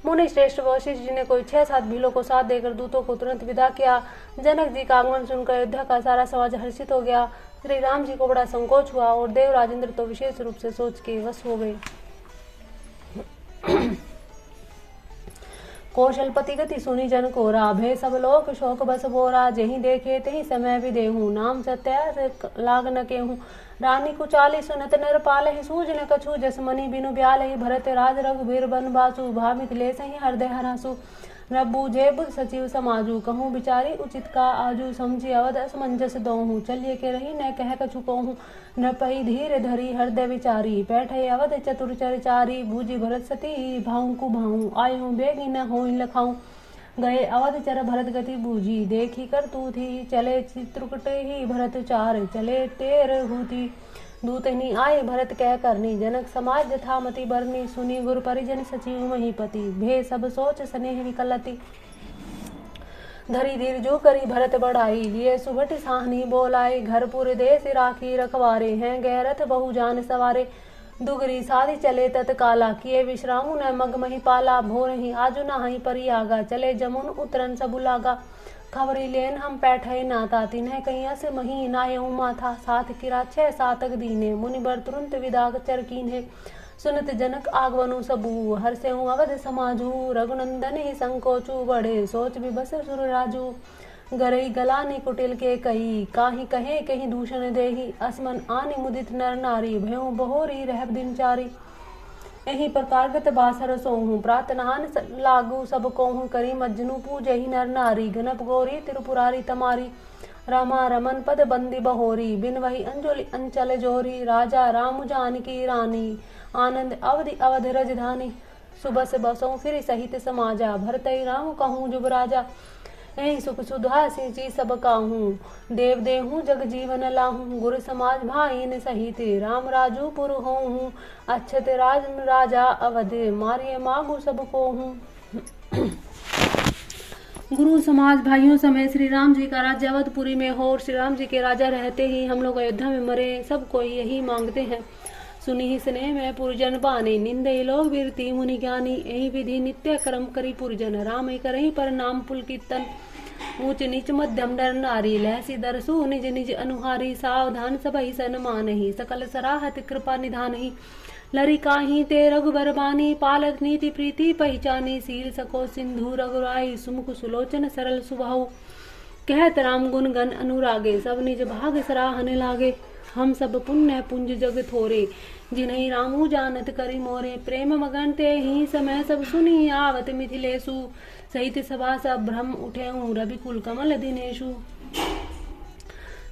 मुनि श्रेष्ठ वशिष्ठ जी ने कोई 6-7 भीलों को साथ देकर दूतों को तुरंत विदा किया। जनक जी का आगमन सुनकर अयोध्या का सारा समाज हर्षित हो गया। श्री राम जी को बड़ा संकोच हुआ और देव राजेंद्र तो विशेष रूप से सोच के वश हो गए। कौशलपति गति सुनी जन को राभे सब लोग शोक बस बोरा। जही देखे तही समय भी देहूँ नाम सत्य लाग न केहूँ। रानी कुचाली सुनत नर पाल ही सूझ न कछु जस मणि बिनु ब्याल ही। भरत राज रघुबीर बन बासु भामित ले सही हृदय हरासु। न बूझे बुध सचिव समाजू कहूँ बिचारी उचित का आजू। समझी अवध असमंजस दोहूँ चलिए के रही न कह कछु कहूँ। न पही धीर धरी हृदय विचारी बैठे अवध चतुर चरचारी। बूझी भरत सती भाऊ कु भाऊ आय हूँ बेगी न हो लखाऊँ। गए अवध चर भरत गति बूझी देखी कर तू थी। चले चित्रकूट ही भरत चार चले तेर हुती। दूत नहीं आए भरत कह करनी जनक समाज यथामति बरनी। सुनी गुरु परिजन सचिव महीपति भे सब सोच स्नेह विकलति। धरी धीर जो करी भरत बढ़ाई लिए सुभट साहनी बोलाई। घर पुर देश राखी रखवारे हैं गैरथ बहु जान सवारे। दुगरी साधी चले तत्काला किए विश्राम न मग मही पाला। भोर ही आजु नहाई परी आगा चले जमुन उतरन सबु लागा। खबरी लेन हम पैठे नाता तिन्ह कहीं अस मही नाय माथा। साथ किरा 6 सातक दीने मुनि बर तुरंत विदा चरकीन है। सुनत जनक आगवनु सबू हर से हूँ अवध समाजू। रघुनंदन ही संकोचू बढ़े सोच भी बस सुर राजू। गरई गलानी कुटिल के कही काही कहे कहीं दूषण देही। असमन आनी मुदित नर नारी भयों बहोरी रहब दिनचारी। यही प्रकार गत बासर सोहूँ प्रातनहान लागू सब कोहूँ। करी मज्जनु पूजही नर नारी गणप गौरी त्रिपुरारी तमारी। रामा रमन पद बंदी बहोरी बिन वही अंजलि अंचल जोरी। राजा राम जानकी रानी आनंद अवधि अवध रजधानी। सुबह से बसों फिर सहित समाजा भरतई राम कहूँ जुब राजा। यही सुख सुधा सिंची सब काहूँ देव देहूँ जग जीवन लाहूँ। गुरु समाज भाईन सहित राम राजू पुर होहूँ। अच्छत राज राजा अवध मारिय मागु सब कोहूँ। गुरु समाज भाइयों समेत श्री राम जी का राज्य अवधपुरी में हो और श्री राम जी के राजा रहते ही हम लोग अयोध्या में मरे। सब कोई यही मांगते हैं। सुनी ही स्नेह में पुरजन बानी निंदे लोग वीरती मुनि ज्ञानी। यही विधि नित्य कर्म करी पुरजन राम ही करही पर नाम पुल कीर्तन। ऊंच नीच मध्यम नर नारी लहसी दरसु निज निज अनुहारी। सावधान सबहि सन मानहि सकल सराहत कृपा निधानहि। लरी काही ते रघुबर बानी पालक नीति प्रीति पहचानी। सील सको सिंधु रघुराई सुमुख सुलोचन सरल सुभाऊ। कहत राम गुण गण अनुरागे सब निज भाग सराहन लागे। हम सब पुण्य पुंज जग थोरे जिन्हीं रामू जानत करी मोरे। प्रेम मगन ते ही समय सब सुनी आवत मिथिलेशु। सहित सभा सब ब्रह्म उठे रवि कुल कमल दिनेशु।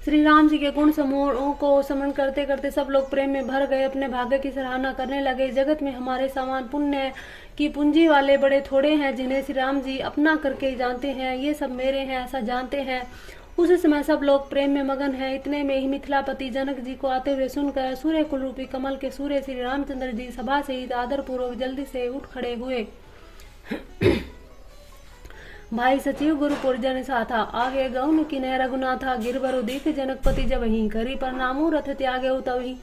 श्री राम जी के गुण समूहों को स्मरण करते करते सब लोग प्रेम में भर गए। अपने भाग्य की सराहना करने लगे। जगत में हमारे समान पुण्य की पूंजी वाले बड़े थोड़े हैं जिन्हें श्री राम जी अपना करके जानते हैं। ये सब मेरे हैं ऐसा जानते हैं। उस समय सब लोग प्रेम में मगन है। इतने में ही मिथिलापति जनक जी को आते हुए सुनकर सूर्य कुल रूपी कमल के सूर्य श्री रामचंद्र जी सभा से ही आदर पूर्वक जल्दी से उठ खड़े हुए। भाई सचिव गुरु पुरजन साथा आगे गौन किन्ह रघुनाथा। गिरवर उदित जनकपति जब ही करी प्रणामू रथ त्यागे उतवही।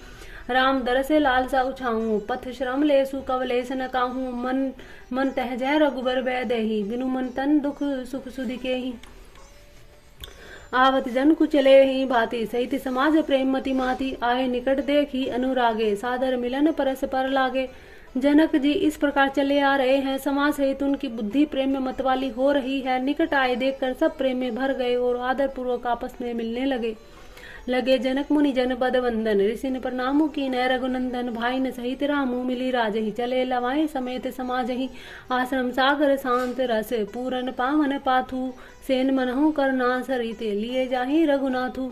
राम दरसे लालसा उछाऊं पथ श्रम लेसु कवलेस न काहूं। मन मन तहजय रघुबर बैदेही बिनु मन तन दुख सुख सुधि के ही। आवत जन कुचले ही भांति सहित समाज प्रेम मति माती। आए निकट देखी अनुरागे सादर मिलन परस पर लागे। जनक जी इस प्रकार चले आ रहे हैं। समाज सहित उनकी बुद्धि प्रेम में मतवाली हो रही है। निकट आए देखकर सब प्रेम में भर गए और आदर पूर्वक आपस में मिलने लगे। जनक मुनि जन पद वंदन ऋषि ने प्रणामु की नय रघुनंदन। भाई न सहित रामू मिली राजही चले लवाए समेत समाज ही। आश्रम सागर शांत रस पूरन पावन पाथु। सेन मनहु करना सरिते लिए जाही रघुनाथु।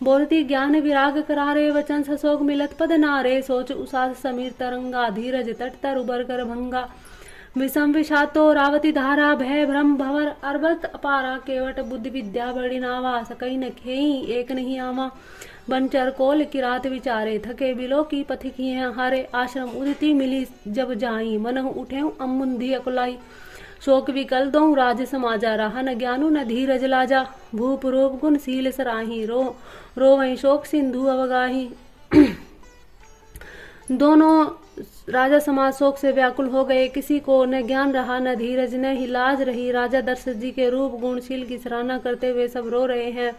बोलती ज्ञान विराग करारे वचन ससोग मिलत पद नारे। सोच उसास समीर तरंगा धीरज तट तर उबर कर भंगा। विषम विषातो रावती धारा भय भ्रम भवर अर्बत अपारा। केवट बुद्धि विद्या बड़ी नावा सकई न खेई एक नहीं आवा। बनचर कोल किरात विचारे थके बिलो की पथिक हारे। आश्रम उदिति मिली जब जाई मनहु उठे अमुंधी अकुलाई। शोक विकल दो राज समाजा, रहा न ज्ञानु न धीरज लाजा। भूप रूप गुण शील सराही, रोवहीं शोक सिंधु अवगाही। दोनों राजा समाज शोक से व्याकुल हो गए। किसी को न ज्ञान रहा न धीरज न ही लाज रही। राजा दशरथ जी के रूप गुणशील की सराहना करते हुए सब रो रहे हैं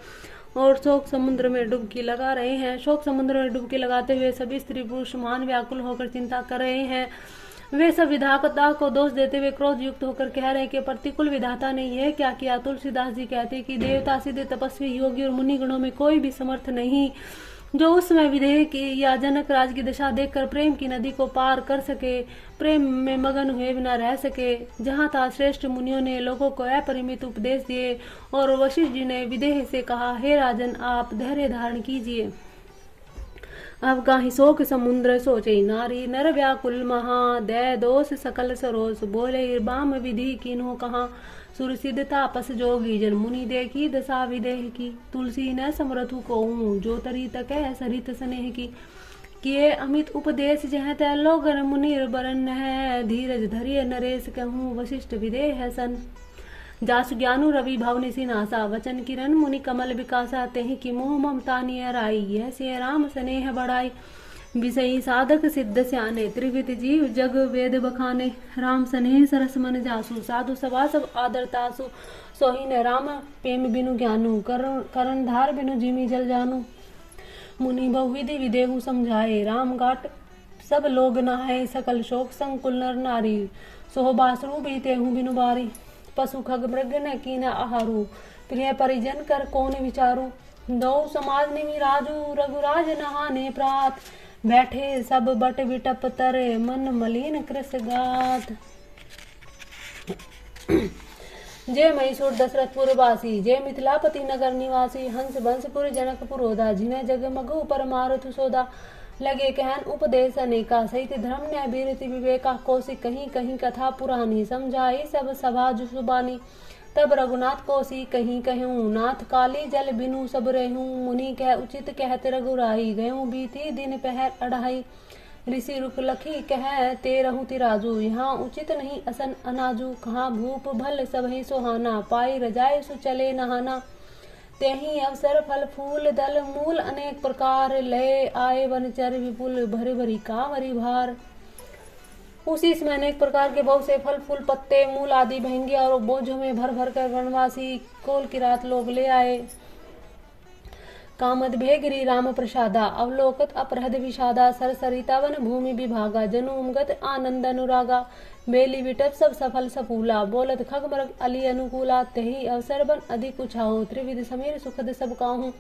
और शोक समुद्र में डुबकी लगा रहे हैं। शोक समुद्र में डुबकी लगाते हुए सभी स्त्री पुरुष मान व्याकुल होकर चिंता कर रहे हैं। वे सब विधाता को दोष देते हुए क्रोध युक्त होकर कह रहे हैं कि प्रतिकूल विधाता ने यह क्या किया। तुलसीदास जी कहते हैं कि देवता, सिद्ध, तपस्वी, योगी और मुनि गणों में कोई भी समर्थ नहीं जो उस समय विदेह की या जनक राज की दशा देखकर प्रेम की नदी को पार कर सके, प्रेम में मगन हुए बिना रह सके। जहाँ था श्रेष्ठ मुनियों ने लोगों को अपरिमित उपदेश दिए और वशिष्ठ जी ने विदेह से कहा, हे राजन, आप धैर्य धारण कीजिए। अब काहि शोक समुद्र सोचे नारी, नर व्याकुल महा, दय दोष सकल सरोस, बोले बाम विधि कीन्हो कहा। सुर सिद्ध तापस जोगी, जन मुनि देखी दशा विदेह की। तुलसी न समरथु कहूँ, जो तरी तक है सरित स्नेह की। किए अमित उपदेश जह तै लोगन मुनिर बरन है, धीरज धरिय नरेश कहूँ वशिष्ठ विदेह सन। जासु ज्ञानु रवि भवनि सिनासा, वचन किरण मुनि कमल विकासा। तेहि की मोह ममता नियराई, यह से राम स्नेह बढ़ाई। विषयी साधक सिद्ध स्याने, त्रिविध जीव जग वेद बखाने। राम स्नेह सरस मन जासु, साधु सभा सब आदर तासु। सोहि न राम प्रेम बिनु ज्ञानु, करण धार बिनु जिमी जल जानू। मुनि बहुविधि विदेहु समझाए, राम घाट सब लोग नहाए। सकल शोक संकुल नर नारी, सोह बासरु बीतेहु बिनु बारी। पशु खग मृग न कीन आहारू, प्रिय परिजन कर कौन विचारू। दो समाज निमि राजू, रघुराज नहाने प्रात। बैठे सब बट विटप तरे, मन मलिन कृस गात। जय मैसूर दशरथपुर वासी, जय मिथिलापति नगर निवासी। हंस बंसपुर जनकपुर होदा, जिन्हें जग मगु पर मारुत सोदा। लगे कहन उपदेश अनेका, सहित धर्म न्याय वीरति विवेका। कौशिक कहीं कहीं कथा पुरानी, समझाई सब सभा जुबानी। तब रघुनाथ कोसी कहीं कहूँ, नाथ काली जल बिनु सब रहूँ। मुनि कह उचित कहत रघुराई, गयूँ बीती दिन पहर अढ़ाई। ऋषि रुख लखी कह ते रहूँ तिराजू, यहाँ उचित नहीं असन अनाजू। कहाँ भूप भल सबहि सुहाना, पाई रजाय सु चले नहाना। तेहि अवसर फल फूल दल मूल, अनेक प्रकार लय आए वनचर विपुल। भरी भरी कांवरी भार, उसी समय अनेक प्रकार के बहुत से फल फूल पत्ते मूल आदि महंगे और बोझों में भर भर कर वनवासी कोल की रात लोग ले आए। कामद भेगिरी राम प्रसादा, अवलोकत अपरहद विषादा। सरसरिता वन भूमि विभागा, जनु उमगत आनंद अनुरागा। बेली विटप सब सफल सफूला, बोलत खग मरग अली अनुकूला। तेहि अवसर बन अधिक उछाहू, त्रिविध समीर सुखद सब काहू।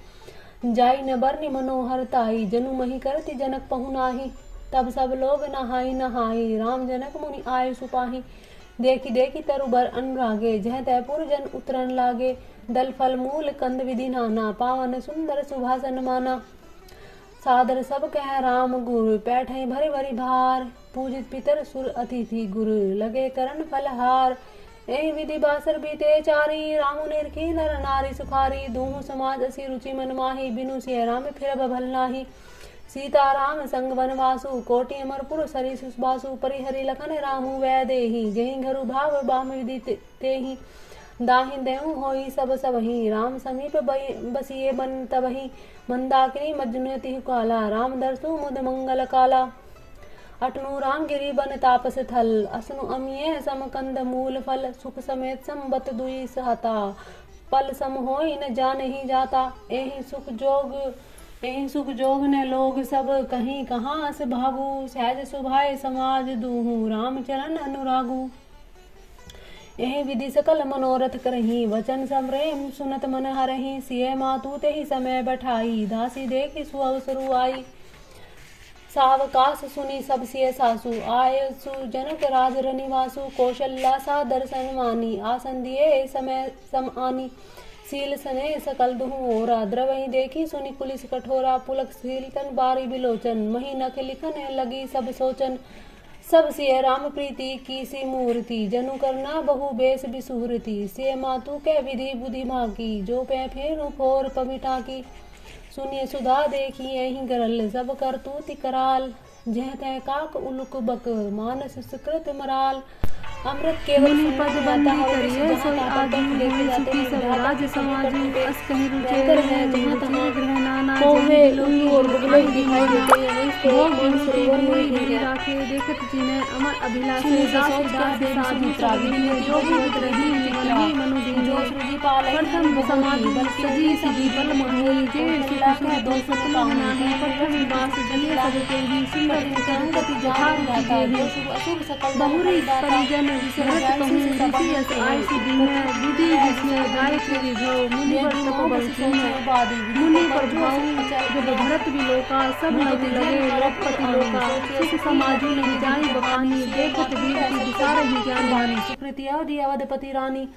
जाई न बरनि मनोहर ताई, जनु मही करति जनक पहुनाही। तब सब लोग नहाई नहाई, राम जनक मुनि आए सुपाही। देखी देखी तरुबर अनुरागे, जह तयपुर जन उतरन लागे। दल फल मूल कंद विधि नाना, पावन सुंदर सुभासन माना। सादर सब कह राम गुरु, बैठे भरी भरी भार। पूजित पितर सुर अतिथि गुरु, लगे करण फलहार। एहि विधि बासर बीते चारी, रामु निरखी नर नारी सुखारी। दूहु समाज असी रुचि मन माही, बिनु सिय राम फिर भल नाही। सीताराम संग वनवासु, कोटि अमरपुर सरि सुबासु। परिहरि लखन रामु वैदेही, जहि घरु भाव बाम विधि तेहि। दाहि देहु होई सब सबहि, राम समीप बसिए बन तबहि। मंदाकिनी मज्जनु तिहु काला, राम दर्शु मुद मंगल काला। अटनु राम गिरि बन तापस थल, असनु अमिय सम कंद मूल फल। सुख समेत संबत दुई सहता, पल सम होई न जानहि जाता। एहि सुख जोग ने लोग सब, कहीं कहाँ अस भागु। सहज सुभाए समाज दूहु, राम चरण अनुरागु। एहि विधि सकल मनोरथ करही, वचन समरेम सुनत मन हरही। सिय मातु तेहि समय बैठाई, दासी देखी सुअवसरु आई। सावकाश सुनी सब सिय सासु, आय सु जनक राज रनिवासु। कौशल्या सा दर्शन मानी, आसन दिए समय सम आनी। सील सने सकल दुहु ओरा, द्रवहि देखी सुनि कुलिस कठोरा। पुलक सील तन बारी बिलोचन, मही नख लिखन लगी सब सोचन। सब सिय राम प्रीति की सी मूर्ति, जनु करना बहु बेस बिसुहृति। सिय मातु के विधि बुद्धि माकी, जो पै फेनु फोर पमिटा की। सुनिय सुधा देखी यही गरल, सब कर तूति कराल। जह तह काक उलुक बक, मानस सुकृत मराल। अमृत केवल मुनि पद बंदी करिए सोई आदि सुखी सब राज समाजु अस कहीं रुचे जहाँ तहाँ ग्रह नाना और बगलों दिखाई देते हैं भोग विभूति पूरी गिरी राखे देखत जिने अमर अभिलाष दास दास साधु योग रही मनहि मनु दीन प्रथम समाधि सजी सजी बल मोहि जे सुख दो सतला नाहि प्रथम वास जलिय सब के ही सुंदर गति जहार गाता अशुभ सकल बहुरी परिजन विसरत ऋषि अस आयसि दिन विधि विषय गायत्री भव मुनि पर तप बल मुनि पर भाव जब भरत विलोका सब लग लगे लोकपति लोका सुख समाजु नहीं जाई बखानी देखत वीर की विचार ही ज्ञान वाणी सुकृति अवधि अवधपति रानी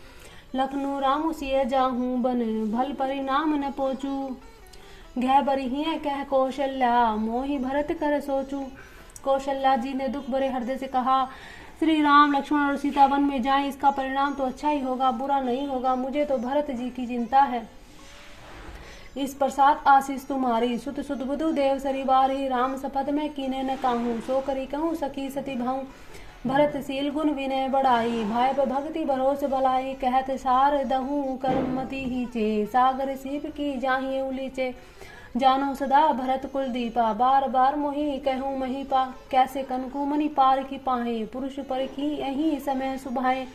लखनऊ रामु सिय जाहूं बन भल परिणाम न पोचू गह बरी हिय कह कौशल्या मोहि भरत कर सोचू। कौशल्या जी ने दुख भरे हृदय से कहा, श्री राम लक्ष्मण और सीता वन में जाएं, इसका परिणाम तो अच्छा ही होगा, बुरा नहीं होगा। मुझे तो भरत जी की चिंता है। इस प्रसाद आशीष तुम्हारी सुत सुत बुधु देव सरिवारी राम सपथ में कीने न काहूँ सो करी कहूँ सखी सती भाऊ भरत शील गुण विनय बढ़ाई भाई भक्ति भरोस भलाई कहत सार दहू कर्मति ही चे सागर सीप की जाहिए उलीचे जानो सदा भरत कुल दीपा बार बार मोहि कहूँ मही पा कैसे कनकु मनि पार की पाहे पुरुष पर की यही समय सुभाए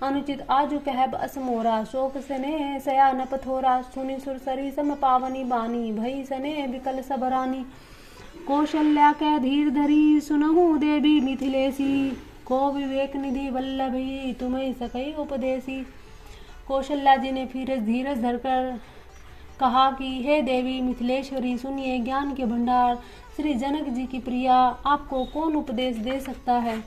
अनुचित आजु कहब असमोरा शोक सने सया न पथोरा सुनि सुरसरी सम पावनी बानी भई सने विकल सबरानी कौशल्या कै धीर धरी सुनहु देवी मिथिलेसी को विवेक निधि वल्लभी तुम्हें सकई उपदेसी। कौशल्या जी ने फिर धीरज धरकर कहा कि हे देवी मिथिलेश्वरी सुनिए ज्ञान के भंडार श्री जनक जी की प्रिया आपको कौन उपदेश दे सकता है।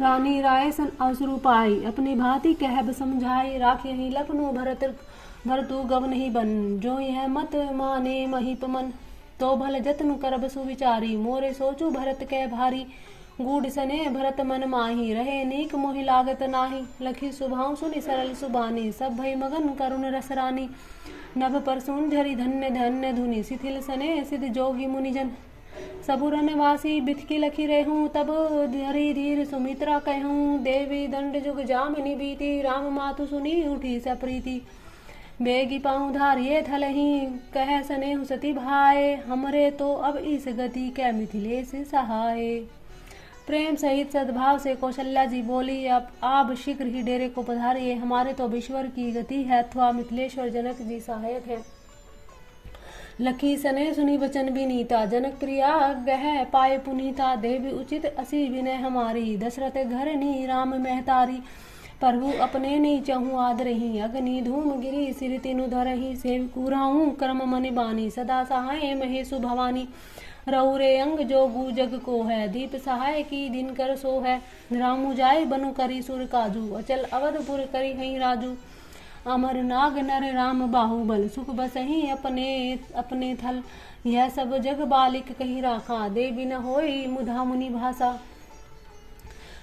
रानी राय सन अवसरु पाई अपनी भांति कहब समझाई राखे ही लखनऊ भरतु गव नहीं बन जो यह मत माने महीप मन तो भल जतन करब सुविचारी मोरे सोचू भरत के भारी गूढ़ सने भरत मन माही रहे नीक मोहि लागत नाही लखी सुभाव सुनि सरल सुबानी सब भई मगन करुण रसरानी नभ पर सुन झरी धन्य धन्य धुनि शिथिल सने सिद्ध जोगी मुनिजन सबुरन वासी बिथकी लखी रहूं तब धरी धीर सुमित्रा कहूं देवी दंड जुग जामिनी बीती राम मातु सुनी उठी सप्रीति बेगी पाऊँ धारिये थलही कह सने सती भाए हमरे तो अब इस गति कै मिथिलेश सहाय। प्रेम सहित सद्भाव से कौशल्या जी बोली, अब आप शीघ्र ही डेरे को पधारिए, हमारे तो विश्वर की गति है अथवा मिथिलेश्वर जनक जी सहायक है। लखी सने सुनी वचन विनीता जनक प्रिया गह पाए पुनीता देवी उचित असी विनय हमारी दशरथ घर नी राम महतारी प्रभु अपने नी चहु आद रही अग्नि धूम गिरी सिर तीनु धरही सेव कुराऊं कर्म मनि बानी सदा सहाय महेशु भवानी रौरे अंग जो गु जग को है दीप सहाय की दिन कर सो है रामु जाय बनु करी सुर काजू अचल अवधपुर करी हई राजू अमर नाग नर राम बाहुबल सुख बसही अपने अपने थल यह सब जग बालिक कही राखा देवी न होई मुधा मुनि भाषा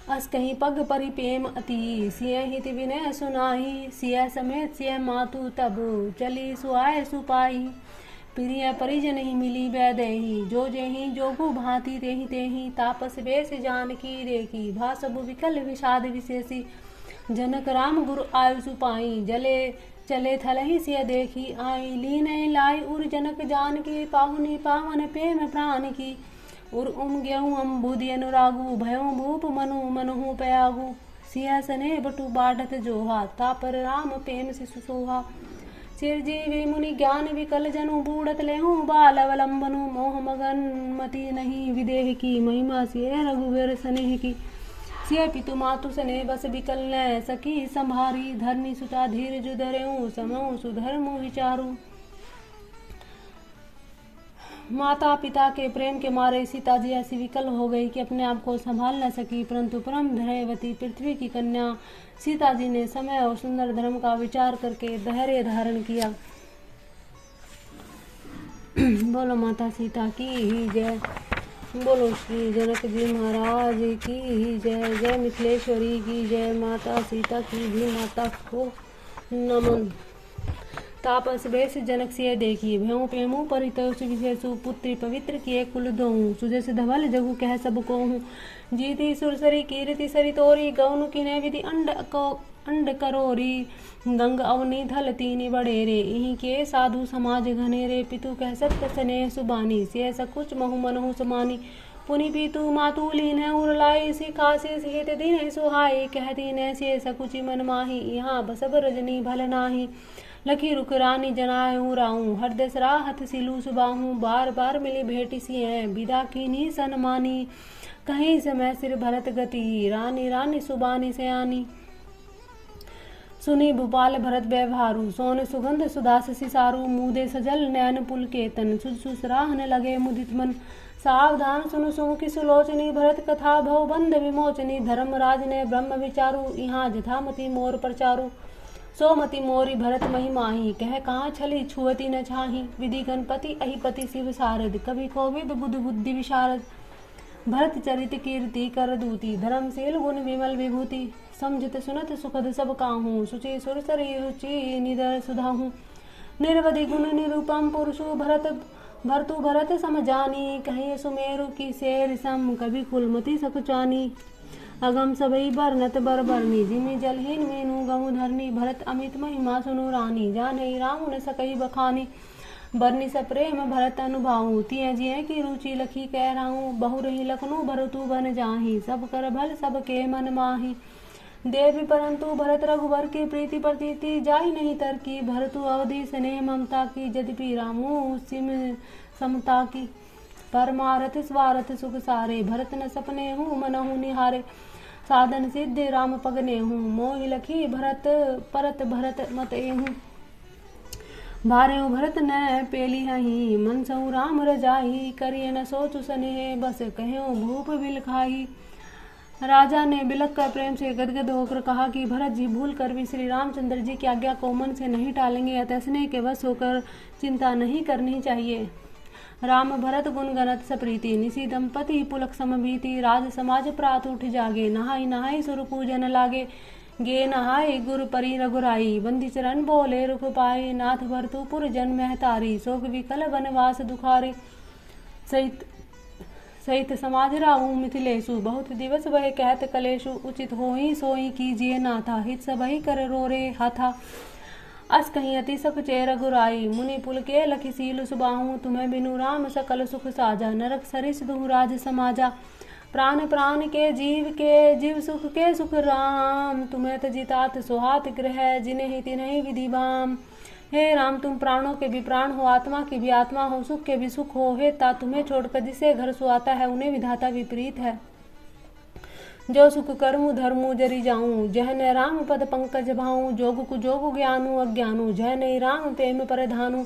अस कहीं पग परि प्रेम अति सिय हित विनय सुनाई सिय समेत सिय मातु तब चली सुआय सुपाई प्रिय परिजन ही मिली वैदेही जो जेही जोगु भांति तेहि तेहि तापस वेश जानकी देखी भासबु विकल विषाद विशेषी जनक राम गुरु आयुषु पाई जले चले थलहि सिय देखी आई लीन लाई उर जनक जानकी पाहुनी पावन प्रेम प्राण की उर गेहूँ अम्बुदि अनुरागु भयो भूप मनु मनुहु पयागु सिंहासने बटु बाढ़त जोहा तापर राम प्रेम से सुसोहा चिरजीवी मुनि ज्ञान विकल जनु बूढ़त लेहूँ बाल अवलंबनु मोह मगन मति नहीं विदेह की महिमा सिय रघुवीर स्नेह की सिय पितु मातु सने बस विकल न सकी संभारी धरनी सुता धीर जुधरेऊ समऊ सुधर्मु विचारू। माता पिता के प्रेम के मारे सीता जी ऐसी विकल हो गई कि अपने आप को संभाल न सकी, परंतु परम धैर्यवती पृथ्वी की कन्या सीता जी ने समय और सुंदर धर्म का विचार करके धैर्य धारण किया। बोलो माता सीता की ही जय, बोलो श्री जनक जी महाराज की ही जय, जय मिथिलेश्वरी की जय, माता सीता की भी माता को नमन। तापस बेस जनक सिय देखी भयों प्रेमु परितोष विशेषु पुत्री पवित्र किए कुल दोहूँ सुजस धवल जगु कह सब को हूँ जीती सुरसरी कीर्ति सरी तोरी गौनु किने विधि अंड करोरी गंग अवनी धल तीनी बड़ेरे इही के साधु समाज घनेरे पितु कह सत्य स्नेह सुबानी से सकुच महु मनहु समानी पुनि पीतु मातु लीन उरलाई सिखासी सिहित दीन सुहाई कह दीन से सकुचि मन माही यहाँ बसब रजनी भल नाही लखी रुक रानी जनाऊँ राऊँ हृदय सराहत सिलू सुबाहूँ बार बार मिली भेटी सी हैं विदा कीनी सनमानी कहीं समय सिर भरत गति रानी रानी सुबानी सयानी सुनी भूपाल भरत व्यवहारू सोन सुगंध सुदास सिसारू मुदे सजल नयन पुलकेतन सुसराहन लगे मुदित मन सावधान सुनु सुमुखी सुलोचनी भरत कथा भव बंध विमोचनी धर्मराज ने ब्रह्म विचारू यहाँ जथामति मोर प्रचारू सोमति मोरी भरत महिमाही कह कहाँ छली छुअती न छाही विधि गणपति अहिपति शिव सारद कवि कोविद बुध बुद्धि विशारद भरत चरित कीर्ति कर दूती धर्मशील गुण विमल विभूति समझित सुनत सुखद सब काहू सुचि सुरसरी रुचि निदर सुधाहू निर्वधि गुण निरूपम पुरुषु भरतु भरत समजानी कहिए सुमेरु की शेर सम कभी कुलमति सकुचानी अगम सबई बरनत बर बरनी जिमी जलहीन मीनू गहु धरनी भरत अमित महिमा सुनु रानी जानई राम न सकई बखानी बरनी स प्रेम भरत अनुभाऊ तिय जिय की रुचि लखी कह राहूँ बहु रही लखनऊ भरतु बन जाही सब कर भल सब के मन माही देवी परंतु भरत रघुवर की प्रीति प्रतीति जाई नहीं तर की भरतु अवधि स्नेह ममता की यद्यपि रामू सिम समता की परमारथ स्वारथ सुख सारे भरत न सपने हूँ मनहु निहारे साधन सिद्धि राम पगने हूँ मोहि लखी भरत परत भरत मत हूँ भारे भरत न पेली हही मन सहु राम रजाई करिए न सोचु स्नेह बस कहो भूप बिल खाई राजा ने बिलक कर प्रेम से गदगद होकर कहा कि भरत जी भूल कर भी श्री रामचंद्र जी की आज्ञा को मन से नहीं टालेंगे अतः स्नेह के वश होकर चिंता नहीं करनी चाहिए। राम भरत गुण गणत सप्रीति निसी दंपति पुलक समभीति राज समाज प्रात उठ जागे नहाई नहाई सुर पूजन लागे गे नहाई गुरु परी रघुराई बंदी चरण बोले रुख पाई नाथ भरतु पुर जन महतारी शोक विकल वनवास दुखारी सहित समाज राहू मिथिलेशु बहुत दिवस वह कहत कलेशु उचित होई सोई कीजिए नाथा हित सबही कर रोरे हाथा अस कहीं अति सख चे रघुराई मुनि पुल के लखी सील सुबाहू तुम्हें बिनु राम सकल सुख साजा नरक सरिस दुहु राज समाजा प्राण प्राण के जीव सुख के सुख राम तुम्हें तजितात सुहात ग्रह जिन्हें ही तिन्हीं विधि बाम हे राम तुम प्राणों के भी प्राण हो आत्मा की भी आत्मा हो सुख के भी सुख हो हे ता तुम्हें छोड़कर जिसे घर सुहाता है उन्हें विधाता विपरीत है जो सुख कर्मु धर्मु जरी जाऊं जह न राम पद पंकज भाऊं जोग कु जोग ज्ञानु अज्ञानु जह नहीं राम प्रेम परधानु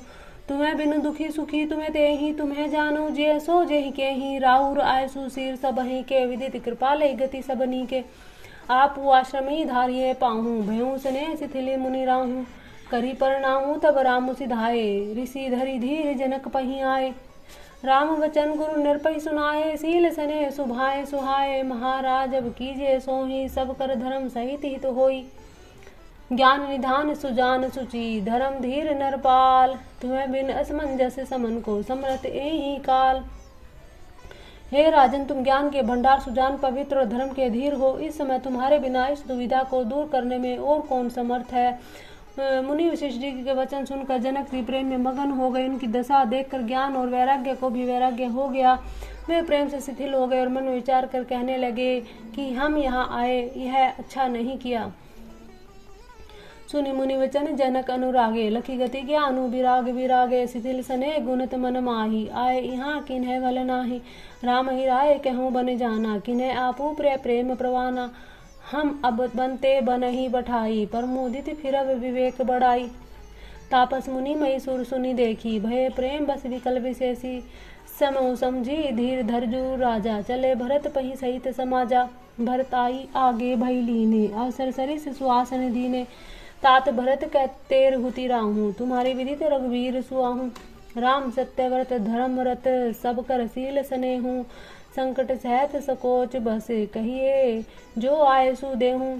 तुम्हें बिनु दुखी सुखी तुम्हें ते ही तुम्हें जानो जे सो जेहि के ही राउर आय सुशीर सबहि के विदित कृपाले गति सबनी के आप आश्रमी धारिये पाहूं भयूं सने शिथिले मुनि राहूं करी परनाहूं तब राम सिधाए ऋषि धरि धीर जनक पही आए राम वचन गुरु निरपय सुनाए सील सने सुभाए सुहाए महाराज अब कीजिए सोही सब कर धर्म सहित हित होई ज्ञान निधान सुजान सुचि धर्म धीर नरपाल तुम्हें बिन असमंजस समन को समरत एहि काल हे राजन तुम ज्ञान के भंडार सुजान पवित्र और धर्म के धीर हो इस समय तुम्हारे बिना इस दुविधा को दूर करने में और कौन समर्थ है। मुनि वशिष्ठ जी के वचन सुनकर जनक जी प्रेम में मगन हो गए। उनकी दशा देखकर ज्ञान और वैराग्य को भी वैराग्य हो गया। वे प्रेम से शिथिल हो गए और मन में विचार कर कहने लगे कि हम यहाँ आए यह अच्छा नहीं किया। सुनि मुनि वचन जनक अनुरागे लखी गति ज्ञानु विराग विरागे शिथिल सने गुणत मन माही आए यहाँ किन्हें भल नाही राम ही राय कहूँ बन जाना किन्हें आपू प्रेम प्रवाना हम अब बनते बन ही बठाई प्रमोदित फिरब विवेक बढ़ाई तापस मुनि मई सुर सुनी देखी भय प्रेम बस विकल विशेषी समो समझी धीर धरजू राजा चले भरत पही सहित समाजा भरत आई आगे भई लीने अवसर सरिस सुआसन दीने तात भरत कहते हुति राहूं तुम्हारी विदित रघुवीर सुआहूं राम सत्यव्रत धर्मरत सब कर सील सने हूँ संकट सहत सकोच बस कहिए जो आए सु देहूं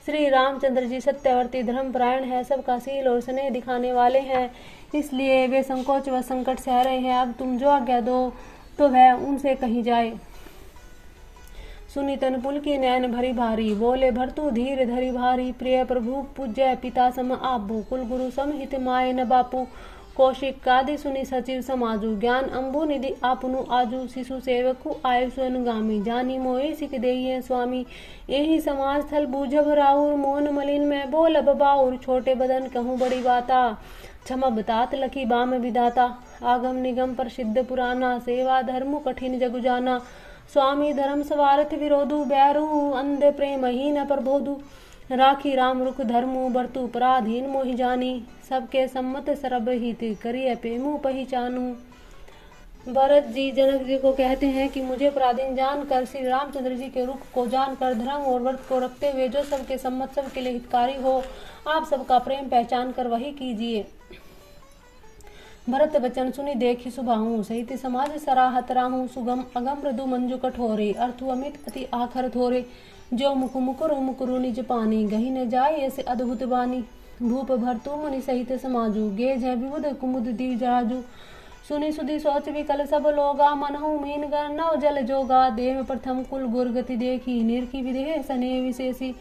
श्री रामचंद्र जी सत्यवर्ती धर्मपरायण है, सबका शील और स्नेह दिखाने वाले हैं, इसलिए वे संकोच व संकट सह रहे हैं। अब तुम जो आज्ञा दो तो वह उनसे कही जाए। सुनी तनपुल की नैन भरी भारी, बोले भरतु धीर धरी भारी। प्रिय प्रभु पूज्य पिता सम आबू, कुल गुरु सम हित माय न बापू। कौशिक कादि सुनी सचिव समाजू, ज्ञान अम्बु निधि आपनु आजू। शिशु सेवकु आयुष अनुगामी, जानी मोहि सिख देहिए स्वामी। यही समाज थल बूझब राउर, मोहन मलिन में बोलब बाउर। छोटे बदन कहूँ बड़ी बाता, क्षमा बतात लखी बाम विदाता। आगम निगम प्रसिद्ध पुराना, सेवा धर्म कठिन जगु जाना। स्वामी धर्म स्वार्थ विरोधु, बैरु अंध प्रेम ही न प्रबोधु। राखी राम रुख धर्मु, बरतु पराधीन मोहि जानी। सबके सम्मत सरब हित, करिय प्रेमु पहचानू। भरत जी जनक जी को कहते हैं कि मुझे पराधीन जानकर, श्री रामचंद्र जी के रुख को जानकर, धर्म और व्रत को रखते हुए जो सबके सम्मत, सबके लिए हितकारी हो, आप सबका प्रेम पहचान कर वही कीजिए। भरत वचन सुनी देखी सुभाहु, सहित समाज सराहत राहु। सुगम अगम मृदु मंजु कठोरे, अर्थु अमित अति आखर थोरे। जो मुख मुकुरु मुकुरु निज पानी, गही न जाय ऐसे अद्भुत बानी। भूप भरतु मुनि सहित समाजू, गेज है विबुध कुमुद दीव जहाजू। सुनी सुधी सोच विकल सब लोगा, मनहु मीन गर नव जल जोगा। देव प्रथम कुल गुरगति देखी, निरखी विदेह सने विशेषी।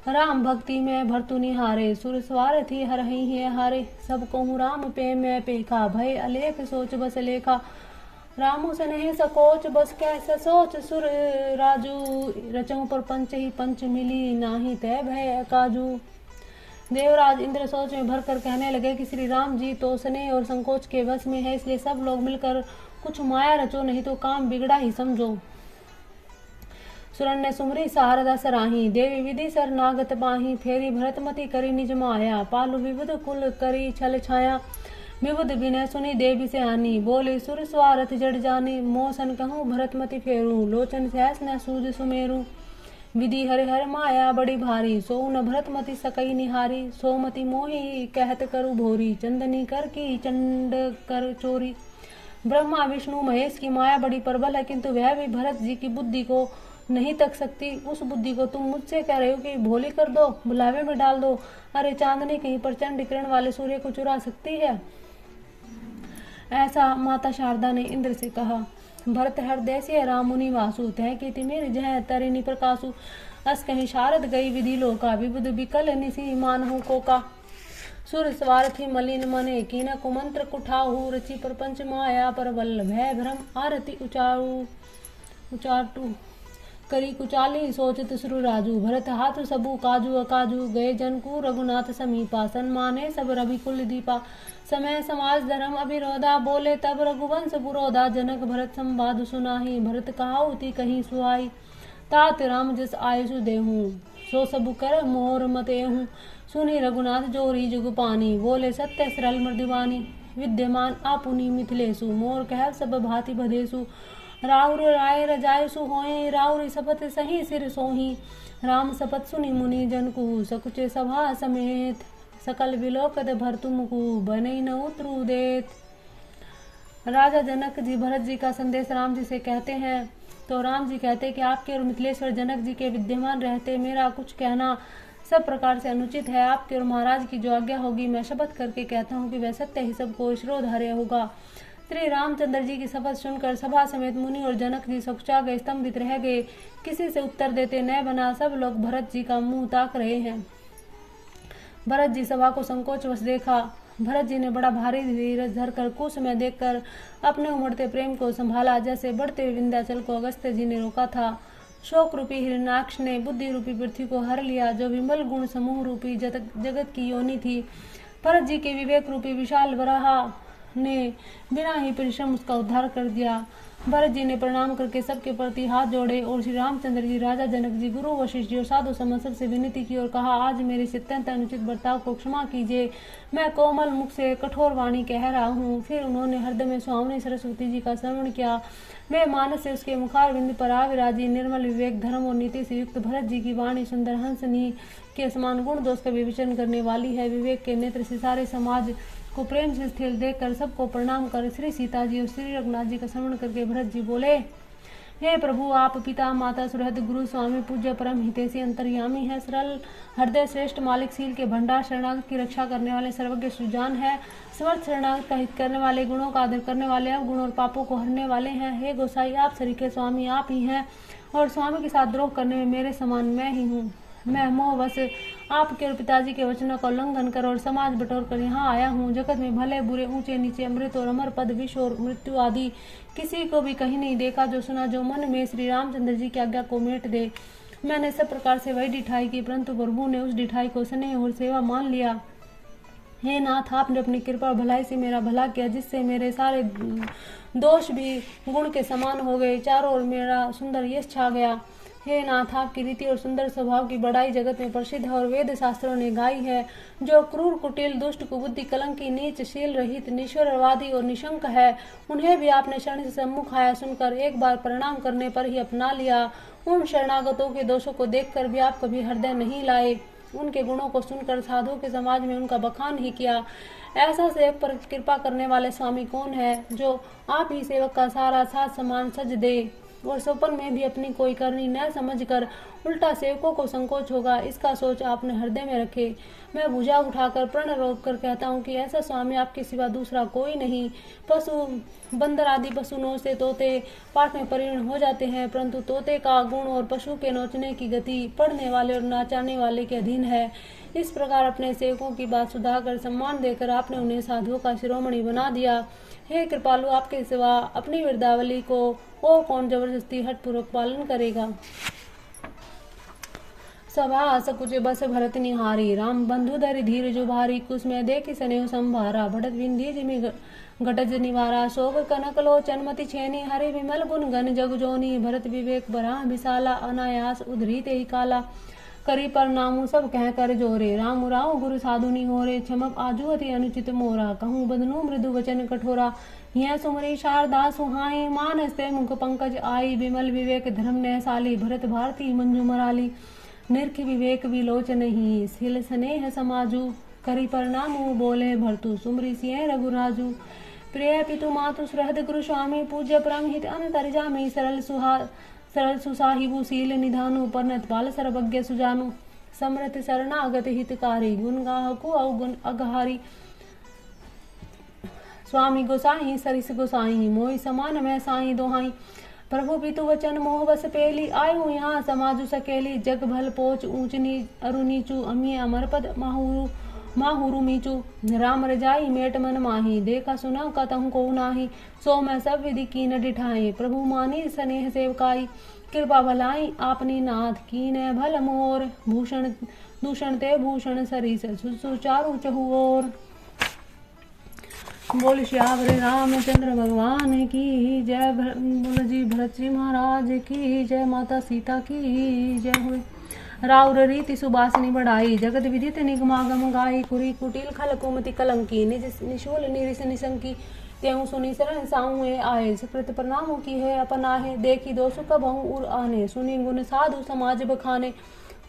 राम भक्ति में भरतु निहारे, सुर स्वार थी हरहि है हारे। सब कहूँ राम पे मैं पेखा, भय अलेख सोच बस लेखा। रामु स्नेह सकोच बस कैसा सोच सुर राजू। रचऊ पर पंच ही पंच मिली, नाही तय भय काजू। देवराज इंद्र सोच में भरकर कहने लगे कि श्री राम जी तो स्नेह और संकोच के वश में है, इसलिए सब लोग मिलकर कुछ माया रचो, नहीं तो काम बिगड़ा ही समझो। सुरन्य सुमरी शारदा सराही, देवी विधि सर नागत बाही। फेरी भरतमती करी निज माया, पालु विबुध कुल करी छल छाया। विबुध विनय सुनी देवी से आनी, बोले सुर स्वारथ जड़ जानी। मोसन कहूँ भरतमती फेरू, लोचन सहस न सूझ सुमेरू। विधि हरि हर माया बड़ी भारी, सो न भरतमती सकई निहारी। सोमती मोही कहत करु भोरी, चंदनी कर की चंड कर चोरी। ब्रह्मा विष्णु महेश की माया बड़ी प्रबल है, किंतु वह भी भरत जी की बुद्धि को नहीं तक सकती। उस बुद्धि को तुम मुझसे कह रहे हो कि भोली कर दो, बुलावे में डाल दो। अरे चांदनी कहीं प्रचंड किरण वाले सूर्य को चुरा सकती है? ऐसा माता शारदा ने इंद्र से कहा। भरत हृदय से राम मुनि वासु, तह की तिमिर जह तरिणी प्रकाशु। अस कहीं शारद गई विधि लोका, विबुध विकल निसी मानहु कोका। सुर स्वार्थी मलिन मने, कीन कुमंत्र कुठाहु। रचि प्रपंच माया परबल, भय भ्रम आरती उचाटू। करी कुचाली सोचत सुरु राजू, भरत हाथ सबू काजू अकाजू। गए जनकू रघुनाथ समीपा, सन्माने सब रवि कुल दीपा। समय समाज धर्म अभिरोधा, बोले तब रघुवंश पुरोधा। जनक भरत संवाद सुनाही, भरत कहाउती कहीं सुहाई। तात राम जस आयुषु देहूँ, सो सब कर मोर मतेहूँ। सुनी रघुनाथ जोरी जुग पानी, बोले सत्य सरल मृदुवानी। विद्यमान आपुनी मिथिलेशु, मोर कह सब भांति बधेसु। राउर राय रजायसु होय, राउर शपथ सही सिर सोही। राम शपथ सुनी मुनि जनकु, सकुचे सभा समेत। सकल विलोकत भरतु मुकु, बने न उतरू देत। राजा जनक जी भरत जी का संदेश राम जी से कहते हैं, तो राम जी कहते हैं कि आपके और मिथिलेश्वर जनक जी के विद्यमान रहते मेरा कुछ कहना सब प्रकार से अनुचित है। आपके और महाराज की जो आज्ञा होगी, मैं शपथ करके कहता हूँ कि वह सत्य ही सबको शिरोधार्य होगा। श्री रामचंद्र जी की शपथ सुनकर सभा समेत मुनि और जनक जी सकुचा गए, स्तंभित रह गए। किसी से उत्तर देते न बना, सब लोग भरत जी का मुंह ताक रहे हैं। भरत जी सभा को संकोचवश देखा। भरत जी ने बड़ा भारी धीरज धरकर कुछ समय देखकर अपने उमड़ते प्रेम को संभाला, जैसे बढ़ते हुए विंध्याचल को अगस्त्य जी ने रोका था। शोक रूपी हिरण्याक्ष ने बुद्धि रूपी पृथ्वी को हर लिया, जो विमल गुण समूह रूपी जगत की योनि थी। भरत जी के विवेक रूपी विशाल वराहा ने बिना ही परिश्रम उसका उद्धार कर दिया। भरत जी ने प्रणाम करके सबके प्रति हाथ जोड़े और श्री रामचंद्र जी, राजा जनक जी, गुरु वशिष्ठ जी और साधु समाज सबसे विनती की और कहा, आज मेरे से अत्यंत अनुचित बर्ताव को क्षमा कीजिए। मैं कोमल मुख से कठोर वाणी कह रहा हूँ। फिर उन्होंने हृदय में स्वामी सरस्वती जी का स्मरण किया। वे मानस से उसके मुखारविंद पर आविराजी निर्मल विवेक धर्म और नीति से युक्त भरत जी की वाणी सुंदर हंसनी के समान गुण दोष का विवेचन करने वाली है। विवेक के नेत्र से सारे समाज को प्रेम से स्थिर देखकर सबको प्रणाम कर श्री सीता जी और श्री रघुनाथ जी का स्मरण करके भरत जी बोले, हे प्रभु, आप पिता माता सुहृद गुरु स्वामी पूज्य परम हितैषी अंतर्यामी है, सरल हृदय श्रेष्ठ मालिक शील के भंडार, शरणागत की रक्षा करने वाले सर्वज्ञ सुजान है, समर्थ शरणागत का हित करने वाले, गुणों का आदर करने वाले, अवगुण और पापों को हरने वाले हैं। हे गोसाई, आप सरीखे स्वामी आप ही हैं और स्वामी के साथ द्रोह करने में मेरे समान मैं ही हूँ। मैं मोहवश आपके और पिताजी के वचनों का उल्लंघन कर और समाज बटोर कर यहाँ आया हूँ। जगत में भले बुरे, ऊंचे नीचे, अमृत और अमर पद, विष और मृत्यु आदि किसी को भी कहीं नहीं देखा जो सुना, जो मन में श्री रामचंद्र जी की आज्ञा को मेट दे। मैंने सब प्रकार से वही डिठाई की, परंतु प्रभु ने उस डिठाई को स्नेह और सेवा मान लिया। हे नाथ, आपने अपनी कृपा और भलाई से मेरा भला किया, जिससे मेरे सारे दोष भी गुण के समान हो गए, चारों ओर मेरा सुंदर यश छा गया। हे नाथ, आपकी रीति और सुंदर स्वभाव की बड़ाई जगत में प्रसिद्ध है और वेद शास्त्रों ने गाई है। जो क्रूर, कुटिल, दुष्ट, कुबुद्धि, कलंकी, नीच, शील रहित, निश्वरवादी और निशंक है, उन्हें भी आपने शरण से सम्मुख आया सुनकर एक बार प्रणाम करने पर ही अपना लिया। उन शरणागतों के दोषों को देखकर भी आप कभी हृदय नहीं लाए, उनके गुणों को सुनकर साधु के समाज में उनका बखान ही किया। ऐसा सेवक पर कृपा करने वाले स्वामी कौन है, जो आप ही सेवक का सारा साथ समान सज दे और स्वप्न में भी अपनी कोई करनी न समझकर उल्टा सेवकों को संकोच होगा, इसका सोच आपने हृदय में रखे। मैं भुजा उठाकर प्रण रोक कर कहता हूँ कि ऐसा स्वामी आपके सिवा दूसरा कोई नहीं। पशु बंदर आदि पशु नोच से तोते पाठ में परिणत हो जाते हैं, परंतु तोते का गुण और पशु के नोचने की गति पढ़ने वाले और नाचाने वाले के अधीन है। इस प्रकार अपने सेवकों की बात सुधाकर सम्मान देकर आपने उन्हें साधुओं का शिरोमणि बना दिया। हे कृपालु, आपके सिवा अपनी वृद्धावली को और कौन जबरदस्ती हठपूर्वक पालन करेगा। सभा सकुच बस भरत निहारी, राम बंधु धरि धीर जो भारी, कुश में देखि स्नेह संभारा, भटत बिंदी जिमि घटज निवारा, शोक कनक लोचन मति छेनी, हरि विमल गुण गण जग जोनी, भरत विवेक बरा विशाला, अनायास उधरी ते ही काला, करी पर नामू सब कह कर जोरे, राम राव गुरु साधुनी होरे, क्षमप आजू अति अनुचित मोरा, कहूँ बदनू मृदु वचन कठोरा, यह सुमरी शारदा सुहाई, मानसते मुख पंकज आई, विमल विवेक धर्म नैसाली, भरत भारती मंजू मराली, निर्ख विवेक विलोचन ही, सिल स्नेह समाजू, करी परनामु बोले भरतु, सुमरी सिय रघुराजू, प्रिय पितु मातु सुहृद गुरु स्वामी, पूज्य परम हित अंतर्जामी, सरल सुसाहिबु शील निधानु, परनत पाल सर्वज्ञ सुजानु, समृत शरणागत हितकारी, गुण गाहकु अवगुण अगहारी, स्वामी गोसाई सरिस गोसाई, मोहि समान मैं साई दोहाई, प्रभु पितु वचन मोह बस पेली, आयु यहाँ समाजु सकेली, जग भल पोच ऊंच नीच अरु नीचू, अमी अमर पद माहुरु मीचू, राम रजाई मेट मन माही, देखा सुना कतहु को नाही, सो मैं सब विधि कीन डिठाई, प्रभु मानी स्नेह सेवकाई, कृपा भलाई आपनी नाथ कीन भल मोर, भूषण दूषण ते भूषण सरिस, सुचारु चहु ओर। बोल श्यावर रामचंद्र भगवान की जय, बोल जी भरत जी महाराज की जय, माता सीता की जय हो। राउर रीति सुबासनी बढ़ाई, जगत विदित निगमागम गाई, कुरी कुटिल खल कुमति कलंकी, निज निशूल निरिस निशंकी, त्यों सुनी शरण साऊँ आए, सुकृत प्रणामों की है अपनाहे, देखी दो सुख बहु उर आने, सुनी गुण साधु समाज बखाने,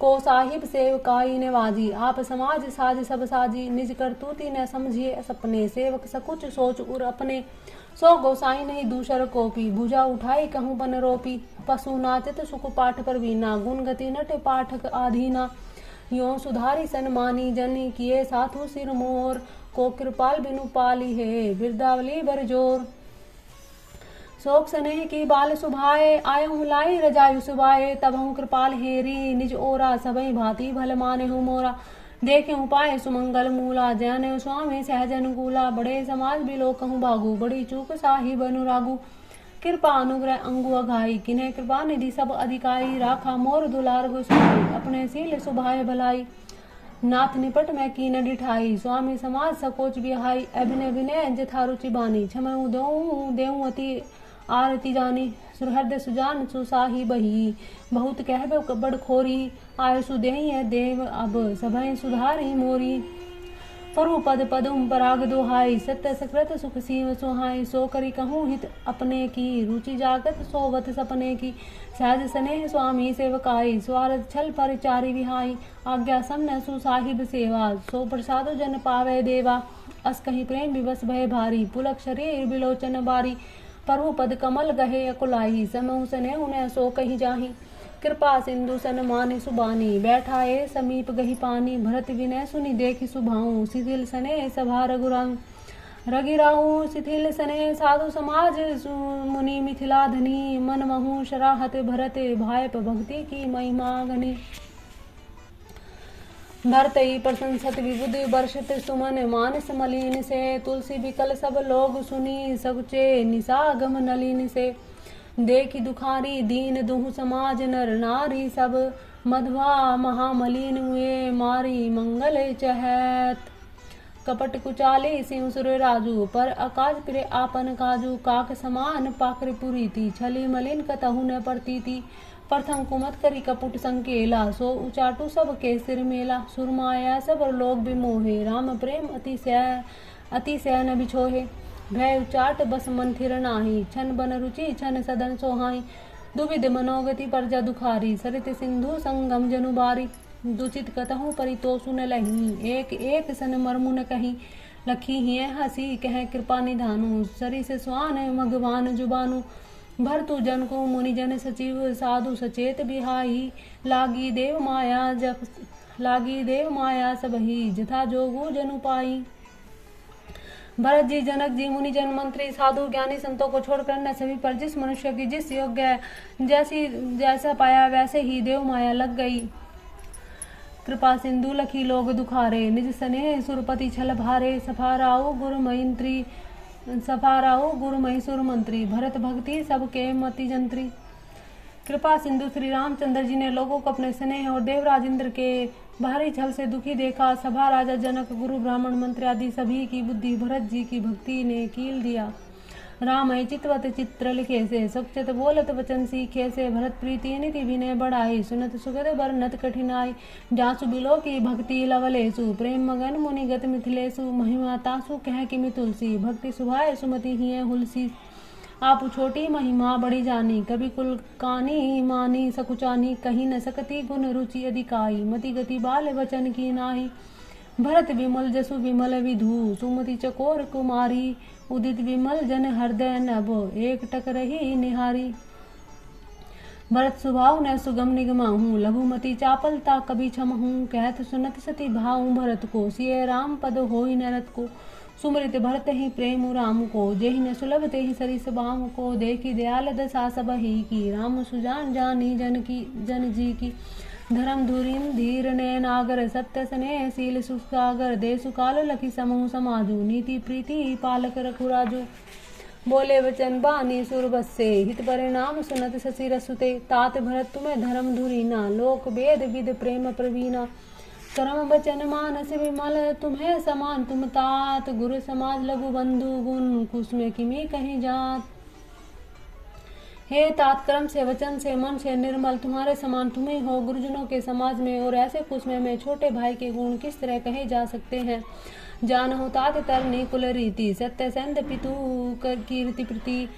को साहिब सेवकाई नवाजी, आप समाज साज सब साजी, निज करतूती न समझिए सपने, सेवक सकुच सोच उर अपने, सो गोसाई नहीं दूसर कोपी, भुजा उठाई कहूँ बन रोपी, पशु नाचत सुख पाठ पर वीना, गुण गति नट पाठक आधीना, यो सुधारी सन्मानी जनी, किए साधु सिर मोर, को कृपाल बिनु पाली है, वृद्धावली बरजोर, शोक स्नेह की बाल सुभाए, आयहु लाई रजायु सुभाए, तब हूँ कृपाल हेरी, निज ओरा सबई भांति भल माने हूँ मोरा, देखे पाए सुमंगल मूला, जन स्वामी सहज अनुकूला, बड़े समाज बिलो कहूँ भागू, बड़ी चूक साहिब अनुरागू, कृपा अनुग्रह अंगु अघाई, किन्हें कृपा निधि सब अधिकारी, राखा मोर दुलार गोसाई, अपने सील सुभाए भलाई, नाथ निपट में कीन डिठाई, स्वामी समाज सकोच बिहाई, अभिनय विनय जथा रुचि बानी, क्षमऊ देऊँ अति आरती जानी, सुहृद सुजान सुसाही बही, बहुत कहबे बड़ खोरी, आयसु देहि देव अब सभय सुधारी मोरी, परु पद पदुम पराग दोहाई, सत्य सकृत सुख सीव सोहाई, सो करी कहूँ हित अपने की, रुचि जागत सोवत सपने की, सहज स्नेह स्वामी सेवकाई, स्वार्थ छल परिचारी विहाई, आज्ञा समन सुसाहिब सेवा, सो प्रसाद जन पावे देवा, अस कहीं प्रेम विवश भय भारी, पुलक शरीर बिलोचन बारी, प्रभु पद कमल गहे अकुलाई, समूह सने उन्हें सो कहीं जाही। कृपा सिंधु सन मानी सुबानी, बैठाए समीप गही पानी। भरत विनय सुनि देखी सुभाऊ, शिथिल सने सभा रघुराऊ। रघिराऊ शिथिल सने साधु समाज, मुनि मिथिला धनी। मन महु शराहत भरत, भायप भक्ति की महिमा गनी। भरतई प्रशंसत विबुध, बर्षत सुमन मानस मलिन से। तुलसी बिकल सब लोग सुनी, सकुचे निसागम नलिन से। देखी दुखारी दीन दुहु समाज, नर नारी सब। मध्वा महामलिन हुए, मारी मंगल चहत। कपट कुचाले सिंह सुर राजू, पर आकाश फिरे आपन काजू। काक समान पाकर पुरी थी, छली मलिन कतहु न पड़ती थी। प्रथम कुमत करी कपुट संकेला, सो उचाटू सब के सिर मेला। सुरमाया सब लोग बिमोहे, राम प्रेम अतिशय न बिछोहे। भय उचाट बस मन थिर नाही, छन बन रुचि छन सदन सोहाई। दुविध मनोगति परजा दुखारी, सरित सिंधु संगम जनु बारी। दुचित कतहु परितो सुन लही, एक एक सन मर्मु न कही। लखी हिय हसी कह कृपा निधानु, सरिस स्वान मगवान जुबानु। भरतु जन को मुनि जन सचिव, साधु सचेत बिहाई। लागी देव माया सबही, जथा जोगु जनु पाई। भरत जी जनक जी मुनि जन मंत्री साधु ज्ञानी संतों को छोड़कर न सभी पर जिस मनुष्य की जिस योग्य जैसा पाया वैसे ही देव माया लग गई। कृपा सिंधु लखी लोग दुखारे, निज सने सुरपति छल भारे। सफाराओ गुरु मई सुर मंत्री, भरत भक्ति सबके मति जंत्री। कृपा सिंधु श्री रामचंद्र जी ने लोगों को अपने स्नेह और देवराज इंद्र के भारी छल से दुखी देखा। सभा राजा जनक, गुरु ब्राह्मण मंत्री आदि सभी की बुद्धि भरत जी की भक्ति ने कील दिया। राम चितवत चित्र लिखे से, सचत बोलत वचन सीखे से। भरत प्रीति नीति विनय बढ़ाई, सुनत सुगत बरनत कठिनाई। जासु बिलो की भक्ति लवलेसु, प्रेम मगन मुनिगत मिथिलेसु। महिमा तासु कह किमि तुलसी, भक्ति सुभाए सुमति हिय हुलसी। आप छोटी महिमा बड़ी जानी, कभी कुल कानी मानी सकुचानी। कहीं न सकती गुण रुचि अधिकाई, मति गति बाल वचन की नाही। भरत विमल जसु विमल विधु, सुमति चकोर कुमारी। उदित विमल जन हृदय नभ, एक टक रही निहारी। भरत स्वभाव न सुगम निगमाहूँ, लघुमति चापलता कभी क्षमहूँ। कहत सुनत सती भाऊ भरत को, सिय राम पद होई नरत को। सुमृत भरत ही प्रेम राम को, जेहि न सुलभ तेहि सरिस बाम को। देखी दयाल दशा सब ही की, राम सुजान जानी जन जी की। धर्म धुरीन धीर नयनागर, सत्य स्नेह शील सुसागर। देसु काल लखी समूह समाजू, नीति प्रीति पालक रघुराजू। बोले वचन बानी सुर बसे, हित परिणाम सुनत शशि रसुते। तात भरत तुम्हें धर्म धुरीना, लोक वेद विद प्रेम प्रवीणा। कर्म वचन मानस विमल, तुम्हें समान तुम तात। गुरु समाज लघु बंधु गुण, कुसुम किमी कहीं जात। हे तात, कर्म से वचन से मन से निर्मल तुम्हारे समान तुम ही हो गुरुजनों के समाज में। और ऐसे कुसुम में छोटे भाई के गुण किस तरह कहे जा सकते हैं। जानहु तात तरनी कुल रीति, सत्य संत पितु कीर्ति प्रति।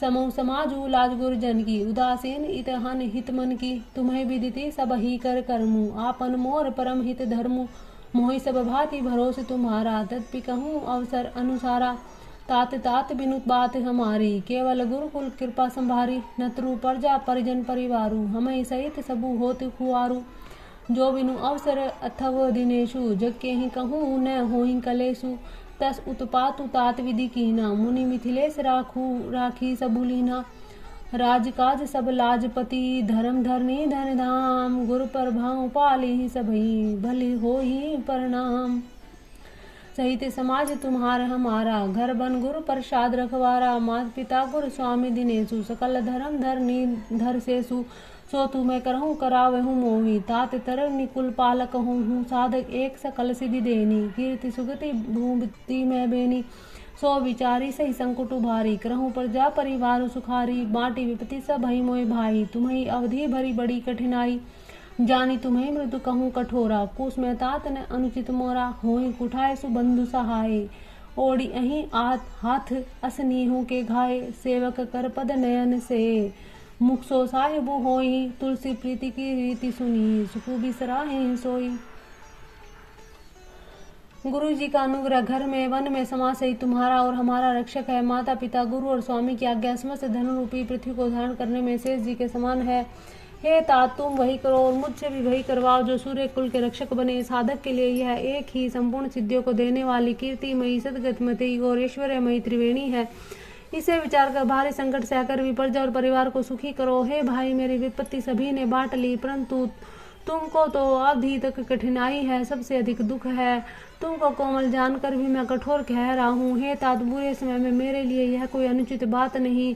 समूह समाजू लाज गुरुजन की, उदासीन इतहन हित मन की। तुम्हें विदिति सब ही कर कर्मु, आपन मोर परम हित धर्मु। मोहि सब भांति भरोसे तुम्हारा, तत्पि कहूँ अवसर अनुसारा। तात बिनुत बात हमारी, केवल गुरुकुल कृपा संभारी। नत्रु प्रजा परिजन परिवारु, हमें सहित सबु होत खुआरु। जो बिनु अवसर अथव दिनेशु, जग के ही कहूँ न होहि कलेशु। तस उत्पातु तात विधि कीना, मुनि मिथिलेश राखी सबुलीना। राजकाज सब लाजपति, धर्म धरनी धन धाम। गुरु प्रभाव पाली सबही, भली होहि प्रणाम। सहित समाज तुम्हार हमारा, घर बन गुरु प्रसाद रखवारा। मात पिता गुरु स्वामी दिनेशु, सकल धर्म धरनी धर सेसु। सो तुम्हें करहूँ करावहूँ मोही, तात तरह निकुल पालक हूँ। साधक एक सकल सिद्धि देनी, कीर्ति सुगति भूमि में बेनी। सो विचारी सही संकुट उभारी, करहूँ प्रजा परिवार सुखारी। बाटी विपत्ति सब भई मोय भाई, तुम्हें अवधि भरी बड़ी कठिनाई। जानी तुम्हें मृदु कहूँ कठोरा, कुश में तात न अनुचित मोरा। होई कुठाए सुबंधु सहाय, ओढ़ी अहीं हाथ असनीहों के घाय। सेवक कर पद नयन से, मुख सो साहिबु होई। तुलसी प्रीति की रीति सुनी, सुखु बिसराहि सोई। गुरु जी का अनुग्रह घर में वन में समाज सहित तुम्हारा और हमारा रक्षक है। माता पिता गुरु और स्वामी की आज्ञा समस्त धन रूपी पृथ्वी को धारण करने में शेष जी के समान है। हे तात, तुम वही करो और मुझसे भी वही करवाओ जो सूर्य कुल के रक्षक बने। साधक के लिए यह एक ही संपूर्ण सिद्धियों को देने वाली कीर्तिमयी सदगतिमती और ऐश्वर्यमयी त्रिवेणी है। इसे विचार कर भारी संकट सहकर भी प्रजा और परिवार को सुखी करो। हे भाई, मेरी विपत्ति सभी ने बांट ली, परंतु तुमको तो अभी तक कठिनाई है, सबसे अधिक दुख है। तुमको कोमल जानकर भी मैं कठोर कह रहा हूँ। हे तात, बुरे समय में मेरे लिए यह कोई अनुचित बात नहीं।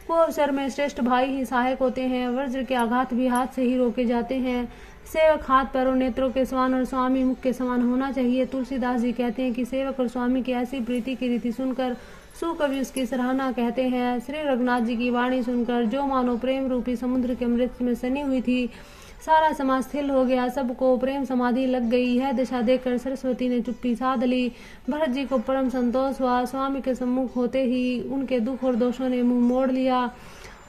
वो अवसर में श्रेष्ठ भाई ही सहायक होते हैं। वज्र के आघात भी हाथ से ही रोके जाते हैं। सेवक हाथ पैरों नेत्रों के समान और स्वामी मुख के समान होना चाहिए। तुलसीदास जी कहते हैं कि सेवक और स्वामी की ऐसी प्रीति की रीति सुनकर सुकवि उसकी सराहना कहते हैं। श्री रघुनाथ जी की वाणी सुनकर जो मानो प्रेम रूपी समुद्र के अमृत में सनी हुई थी, सारा समाज स्थिर हो गया, सबको प्रेम समाधि लग गई। यह दशा देखकर सरस्वती ने चुप्पी साध ली। भरत जी को परम संतोष हुआ। स्वामी के सम्मुख होते ही उनके दुख और दोषों ने मुंह मोड़ लिया।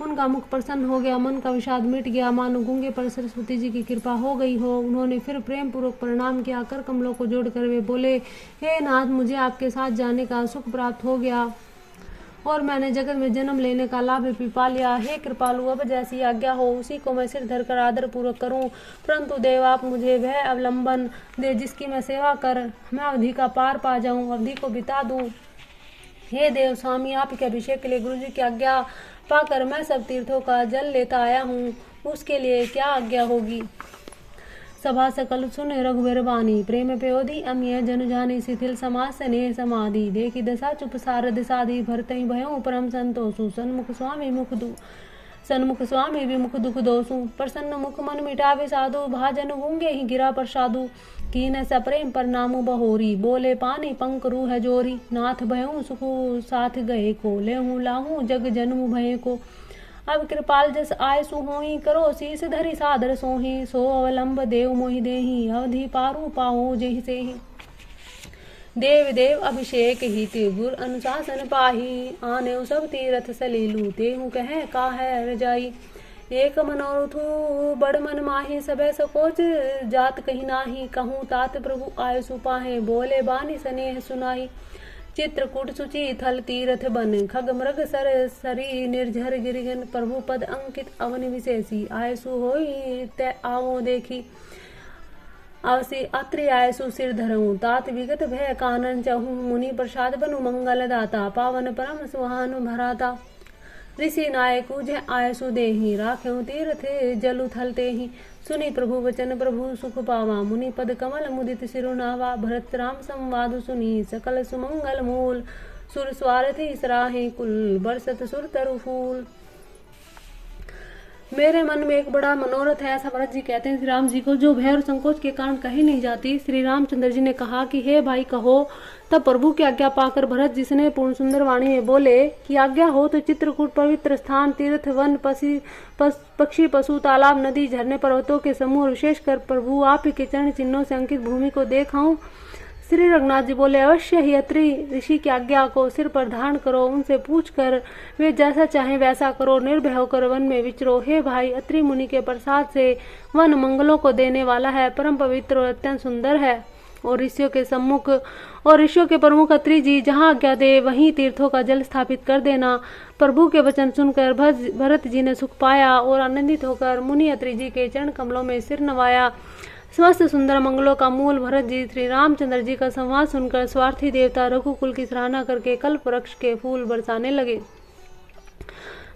उनका मुख प्रसन्न हो गया, मन का विषाद मिट गया, मानो गूंगे पर सरस्वती जी की कृपा हो गई हो। उन्होंने फिर प्रेम पूर्वक प्रणाम किया। कर कमलों को जोड़कर वे बोले, हे नाथ, मुझे आपके साथ जाने का सुख प्राप्त हो गया और मैंने जगत में जन्म लेने का लाभ भी पा लिया। हे कृपालु, अब जैसी आज्ञा हो उसी को मैं सिर धरकर आदर पूर्वक करूं, परंतु देव आप मुझे वह अवलंबन दे जिसकी मैं सेवा कर मैं अवधि का पार पा जाऊं, अवधि को बिता दूं। हे देव स्वामी, आपके अभिषेक के लिए गुरु जी की आज्ञा पाकर मैं सब तीर्थों का जल लेता आया हूँ, उसके लिए क्या आज्ञा होगी। सभा सकल सुने रघुवीर बानी, प्रेम प्योधि अमिय जन जानी, शिथिल समाज स्नेह समाधि, देखी दशा चुप सारद साधि, भरतहि भयों परम संतोषु, सन्मुख स्वामी विमुख दुख दोषु, प्रसन्न मुख मन मिटावे साधु, भाजन गूंगे ही गिरा प्रसादु, कीन सप्रेम पर नामु बहोरी, बोले पानी पंक रूह जोरी, नाथ भयों सुखु साथ गए को, लेहूं लाहूं जग जन्मु भय को, अब कृपाल जस आय सुहोई, करो शीस धरि सादर सोही, सो अवलंब देव मोहि देही, अवधि पारू पाओ जेहि सेहि, देव देव अभिषेक ही ते गुर अनुशासन पाही, आने सब तीरथ सलीलू, तेहु कहे का है रजाई, एक मनोरथु बड़ मन माही, सबे सकोच जात कही नाही, कहूँ तात प्रभु आय सुपाहे, बोले बानी स्नेह सुनाई, चित्रकूट सुचि थल तीरथ बन, खग मृग सर सरी निर्झर गिरिगन, प्रभु पद अंकित अवनि विशेषी, आयसु होई ते आवो देखी, अवसी अत्रि आयसु सिर धरऊं, तात विगत भय कानन चहूं, मुनि प्रसाद बनु मंगल दाता, पावन परम सुहान भराता, ऋषि नायक उजे आयसु देहि, राखेऊ तीर्थ जलु थल तेहि, सुनी प्रभु वचन प्रभु सुख पावा, मुनि पद कमल मुदित सिरुनावा, भरत राम संवाद सुनी, सकल सुमंगल मूल, सुर स्वारथी सराहे कुल, बरसत सुर तरु फूल। मेरे मन में एक बड़ा मनोरथ है, ऐसा भरत जी कहते हैं श्री राम जी को, जो भय और संकोच के कारण कही नहीं जाती। श्री रामचंद्र जी ने कहा कि हे भाई कहो। तब प्रभु की आज्ञा पाकर भरत जी ने पूर्ण सुंदर वाणी में बोले कि आज्ञा हो तो चित्रकूट पवित्र स्थान, तीर्थ, वन, पक्षी, पशु, तालाब, नदी, झरने, पर्वतों के समूह, विशेषकर प्रभु आप के चरण चिन्हों से अंकित भूमि को देखाऊं। श्री रघुनाथ जी बोले, अवश्य ही अत्रि ऋषि की आज्ञा को सिर पर धारण करो, उनसे पूछकर वे जैसा चाहे वैसा करो, निर्भय होकर वन में विचरो। हे भाई, अत्रि मुनि के प्रसाद से वन मंगलों को देने वाला है, परम पवित्र और अत्यंत सुंदर है, और ऋषियों के प्रमुख अत्रि जी जहाँ आज्ञा दे वहीं तीर्थों का जल स्थापित कर देना। प्रभु के वचन सुनकर भरत जी ने सुख पाया और आनंदित होकर मुनि अत्रि जी के चरण कमलों में सिर नवाया। समस्त सुंदर मंगलों का मूल भरत जी श्री रामचंद्र जी का संवाद सुनकर स्वार्थी देवता रघुकुल की सराहना करके कल्प वृक्ष के फूल बरसाने लगे।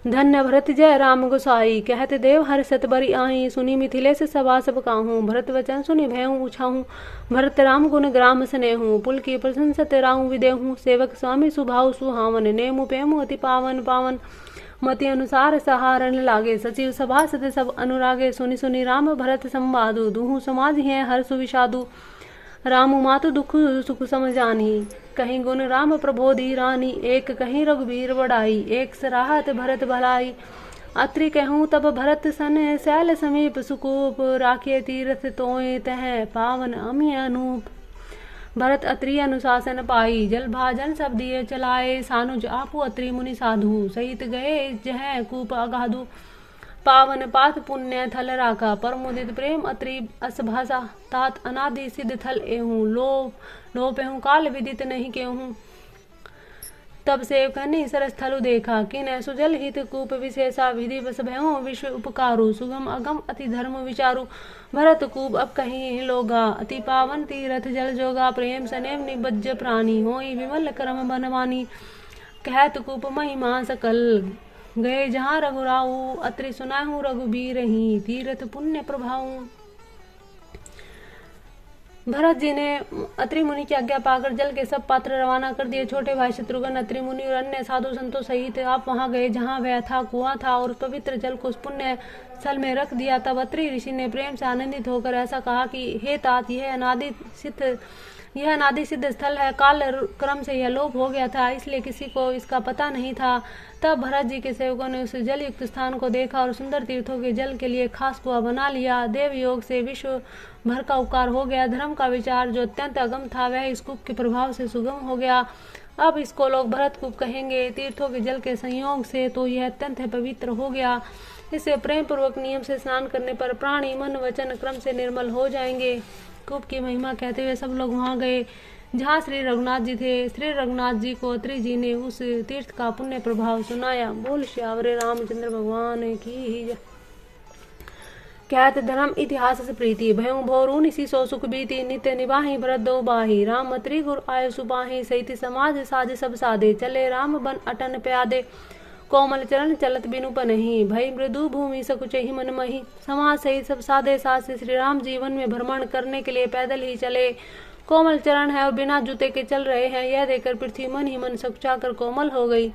धन्य भरत जय राम गोसाई, कहते देव हर सत बरी आई, सुनी मिथिलेश सभा सब काहूँ, भरत वचन सुनि भयऊँ उछाऊँ, भरत राम गुण ग्राम स्नेहूँ, पुल की प्रशंसत राहूँ विदेहूँ, सेवक स्वामी सुभाव सुहावन, नेमु पेमु अति पावन पावन, मति अनुसार सहारण लागे, सचिव सभा सत सब अनुरागे, सुनि सुनि राम भरत संवादु, दुहु समाज है हर सुविषादु, रामु मातु दुख सुख समझानी, कहीं गुण राम प्रबोधि रानी, एक कहीं रघुबीर बड़ाई, एक सराहत भरत भलाई, अत्रि कहूँ तब भरत सन, शैल समीप सुकूप, राखे तीर्थ तोय तह, पावन अमी अनूप, भरत अत्रि अनुशासन पाई, जल भाजन सब दिए चलाए, सानुज आपु अत्रि मुनि साधु, सहित गए जह कूप अगाधु, पावन पात पुण्य थल राका, परमुदित प्रेम अत्रि अस भाषा, तात अनादि सिद्ध थल एहूँ, ढोपेहूँ काल विदित नहीं केहूँ। तब से कन्ही सरस्थलु देखा किन सुजल हित कूप विशेषा विधि बस भयों विश्व उपकारु सुगम अगम अति धर्म विचारु भरत कूप अब कहीं लोगा अति पावन तीरथ जल जोगा प्रेम सनेम निबज्ज प्राणी होई विमल करम बनवानी कहत कूप महिमा सकल गए जहाँ रघुराऊ अत्रि सुनाहू रघुबीर ही तीर्थ पुण्य प्रभाऊ। भरत जी ने अत्रि मुनि की आज्ञा पाकर जल के सब पात्र रवाना कर दिए। छोटे भाई शत्रुघ्न अत्रि मुनि और अन्य साधु संतों सहित आप वहां गए जहां वह था कुआं था और पवित्र जल को उस पुण्य स्थल में रख दिया। तब अत्रि ऋषि ने प्रेम से आनंदित होकर ऐसा कहा कि हे तात, यह अनादि सिद्ध स्थल है। काल क्रम से यह लोप हो गया था, इसलिए किसी को इसका पता नहीं था। तब भरत जी के सेवकों ने उस जल युक्त स्थान को देखा और सुंदर तीर्थों के जल के लिए खास कुआं बना लिया। देव योग से विश्व भर का उपकार हो गया। धर्म का विचार जो अत्यंत अगम था वह इस कूप के प्रभाव से सुगम हो गया। अब इसको लोग भरत कूप कहेंगे। तीर्थों के जल के संयोग से तो यह अत्यंत पवित्र हो गया। इससे प्रेम पूर्वक नियम से स्नान करने पर प्राणी मन वचन क्रम से निर्मल हो जाएंगे। कूप की महिमा कहते हुए सब लोग वहां गए जहाँ श्री रघुनाथ जी थे। श्री रघुनाथ जी को अत्रि जी ने उस तीर्थ का पुण्य प्रभाव सुनाया। बोल श्यावरे रामचंद्र भगवान की जय। कहत धर्म इतिहास से प्रीति भयों भोरू निसी सो सुख बीती नित्य निवाही भरत दो बाही राम अत्रि गुर आय सुबाही सहित समाज साज सब साधे चले राम बन अटन प्यादे कोमल चरण चलत बिनु पनहि भई मृदु भूमि सकुचहि मन मही समाज सहित सब साधे साथ से श्री राम जीवन में भ्रमण करने के लिए पैदल ही चले। कोमल चरण है और बिना जूते के चल रहे हैं, यह देखकर पृथ्वी मन ही मन सकुचाकर कोमल हो गई।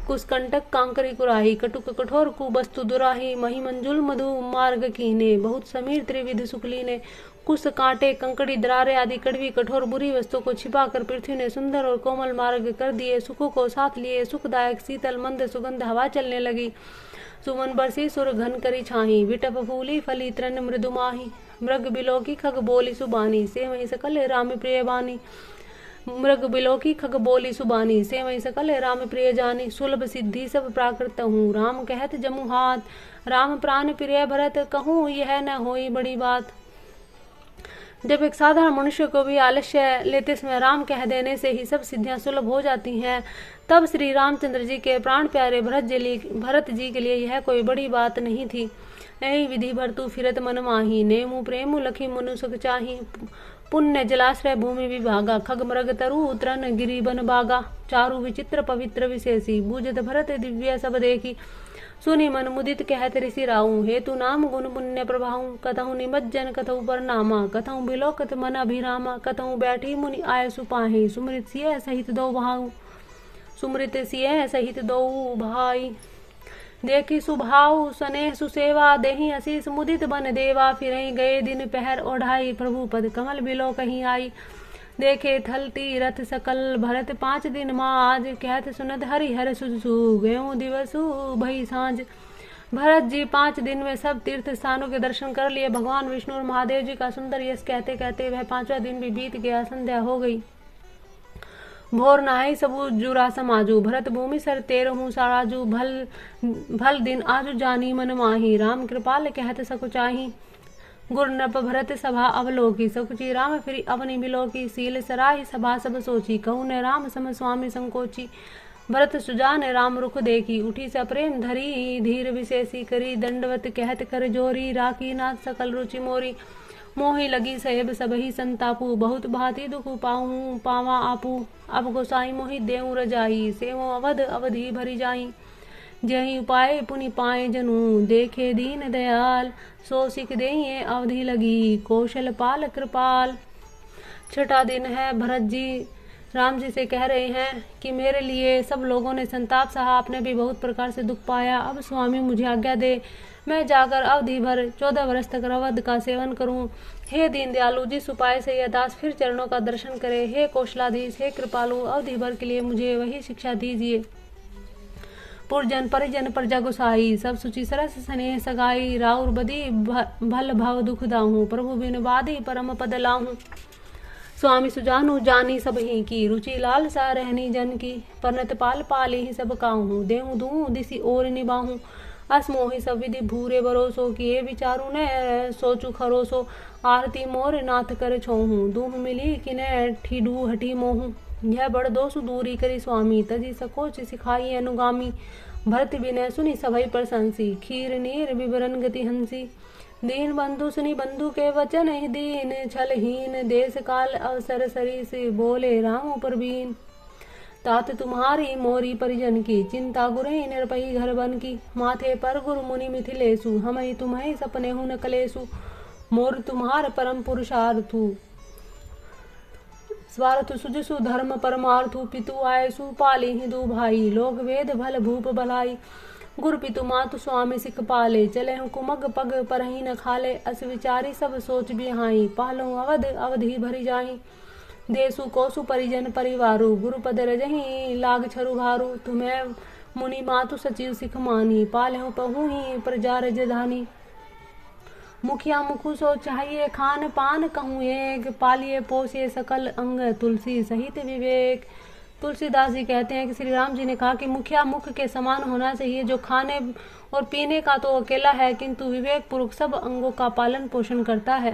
कुसकंटक कांकरी कुराही कटुक कठोर कुबस्तु दुराही मही मंजुल मधु मार्ग कीने बहुत समीर त्रिविध सुकली ने कुश कांटे कंकड़ी दरारे आदि कड़वी कठोर बुरी वस्तु को छिपाकर पृथ्वी ने सुंदर और कोमल मार्ग कर दिए। सुखों को साथ लिए सुखदायक शीतल मंद सुगंध हवा चलने लगी। सुमन बरसी सुर घन करी छाही विटप फूली फली तृण मृदु माही मृग बिलोकी खग बोली सुबानी से वही सकल राम प्रिय बानी मृग बिलोकी खग बोली सुबानी से वही सकल राम प्रिय जानी सुलभ सिद्धि सब प्राकृत हूँ राम कहत जमु हाथ राम प्राण प्रिय भरत कहूँ यह न होई बड़ी बात। जब एक साधारण मनुष्य को भी आलस्य लेते समय राम कह देने से ही सब सिद्धियां सुलभ हो जाती हैं, तब श्री रामचंद्र जी के प्राण प्यारे भरत जी के लिए यह कोई बड़ी बात नहीं थी। यही विधि भरतु फिरत मन माही नेमु प्रेमु लखी मनु सुख चाही पुण्य जलाश्रय भूमि विभागा खग मृग तरु उतरन गिरी बन बागा चारु विचित्र पवित्र विशेषी बूझत भरत दिव्य सब देखी सुनि मन मुदित कहत ऋषि राऊ हेतु नाम गुण पुण्य प्रभाऊ कथऊ निमज्जन कथऊ परनामा कथऊ बिलोकत मन अभिरामा कथऊ बैठी मुनि आय सुपाही सुमृत सिय सहित दो भाऊ सुमृत सिय सहित दो भाई देखी सुभाऊ स्नेह सुसेवा देही आशीष मुदित बन देवा फिरई गए दिन पहर ओढ़ाई प्रभु पद कमल बिलो कहीं आई देखे थल तीरथ सकल भरत 5 दिन माज कहत सुनत हरि हर सुसु गयो दिवसु भई सांझ। भरत जी 5 दिन में सब तीर्थ स्थानों के दर्शन कर लिए। भगवान विष्णु और महादेव जी का सुंदर यश कहते कहते वह 5वां दिन भी बीत गया। संध्या हो गई। भोर नहाई सबू जुरा समाजू भरत भूमि सर 13 साराजू भल दिन आजू जानी मन माही राम कृपाल कहत सकुचाही गुर नप भरत सभा अवलोकी सकुची राम फिर अवनि बिलोकी सील सराही सभा सब सोची कहू न राम सम स्वामी संकोची भरत सुजान राम रुख देखी उठी सप्रेम धरी धीर विशेषी करी दंडवत कहत कर जोरी राखी नाथ सकल रुचि मोरी मोही लगी सहेब सबही संतापू बहुत भांति दुख पाऊँ पावा आपू अब गोसाई मोहि देऊ रजाई सेवो अवध अवधि भरी जाई जही उपाय पुनि पाए जनू देखे दीन दयाल सो सिख देइए अवधि लगी कौशल पाल कृपाल। 6ठा दिन है। भरत जी राम जी से कह रहे हैं कि मेरे लिए सब लोगों ने संताप सहा, आपने भी बहुत प्रकार से दुख पाया। अब स्वामी मुझे आज्ञा दे मैं जाकर अवधि भर 14 वर्ष तक अवध का सेवन करूं। हे दीन दयालु, जिस उपाय से यह दास फिर चरणों का दर्शन करे, हे कौशलाधीश, हे कृपालु, अवधि भर के लिए मुझे वही शिक्षा दीजिए। पुरजन परिजन प्रजा गुसाई सब सुचि सरस स्नेह सगाई राउर बदी भल भाव दुख दाहूँ प्रभु बिन बादी परम पद लाहूँ। स्वामी सुजानु जानी सब ही की रुचि लाल सा रहनी जन की परनत पाल पाली ही सब काहूँ देहूँ दूँ दिसी और निबाहूँ असमोहि सब विधि भूरे भरोसो, किए विचारू ने सोचु खरोसो। आरती मोर नाथ कर छोहू, दूह मिली किने ठीडू हटी मोहू। यह बड़ दोषु दूरी करी स्वामी, तजी सकोच सिखाई अनुगामी। भरत विनय सुनी सभई प्रशंसी, खीर नीर विवरण गति हंसी। दीन बंधु सुनी बंधु के वचन, ही दीन छलहीन देश काल अवसर सरीस, बोले राम प्रवीण। तात तुम्हारी मोरी परिजन की, चिंता गुरे निरपही घर बन की। माथे पर गुरु मुनि मिथिलेसु, हमहि तुम्हें सपने हूँ न कलेसु। मोर तुम्हार परम पुरुषार्थु, स्वार्थ सुजसु धर्म परमार्थु। पितु आयसु पाली हिंदू भाई, लोक वेद भल भूप भलाई। गुरु पितु मातु स्वामी सिख पाले, चले हूँ कुमग पग परही न खाले। अस विचारी सब सोच बिहाई, पालो अवध अवधि भरी जाही। देसु कोसु परिजन परिवारु, गुरुपद रजही लाग छरु भारू। तुम्हें मुनि मातु सचिव सिख मानी, पाले हूँ पहु ही प्रजा रजधानी। मुखिया मुखु सो चाहिए खान पान, कहूँ एक पालिए पोसे सकल अंग, तुलसी सहित विवेक। तुलसीदास जी कहते हैं कि श्री राम जी ने कहा कि मुखिया मुख के समान होना चाहिए, जो खाने और पीने का तो अकेला है किंतु विवेक पूर्वक सब अंगों का पालन पोषण करता है।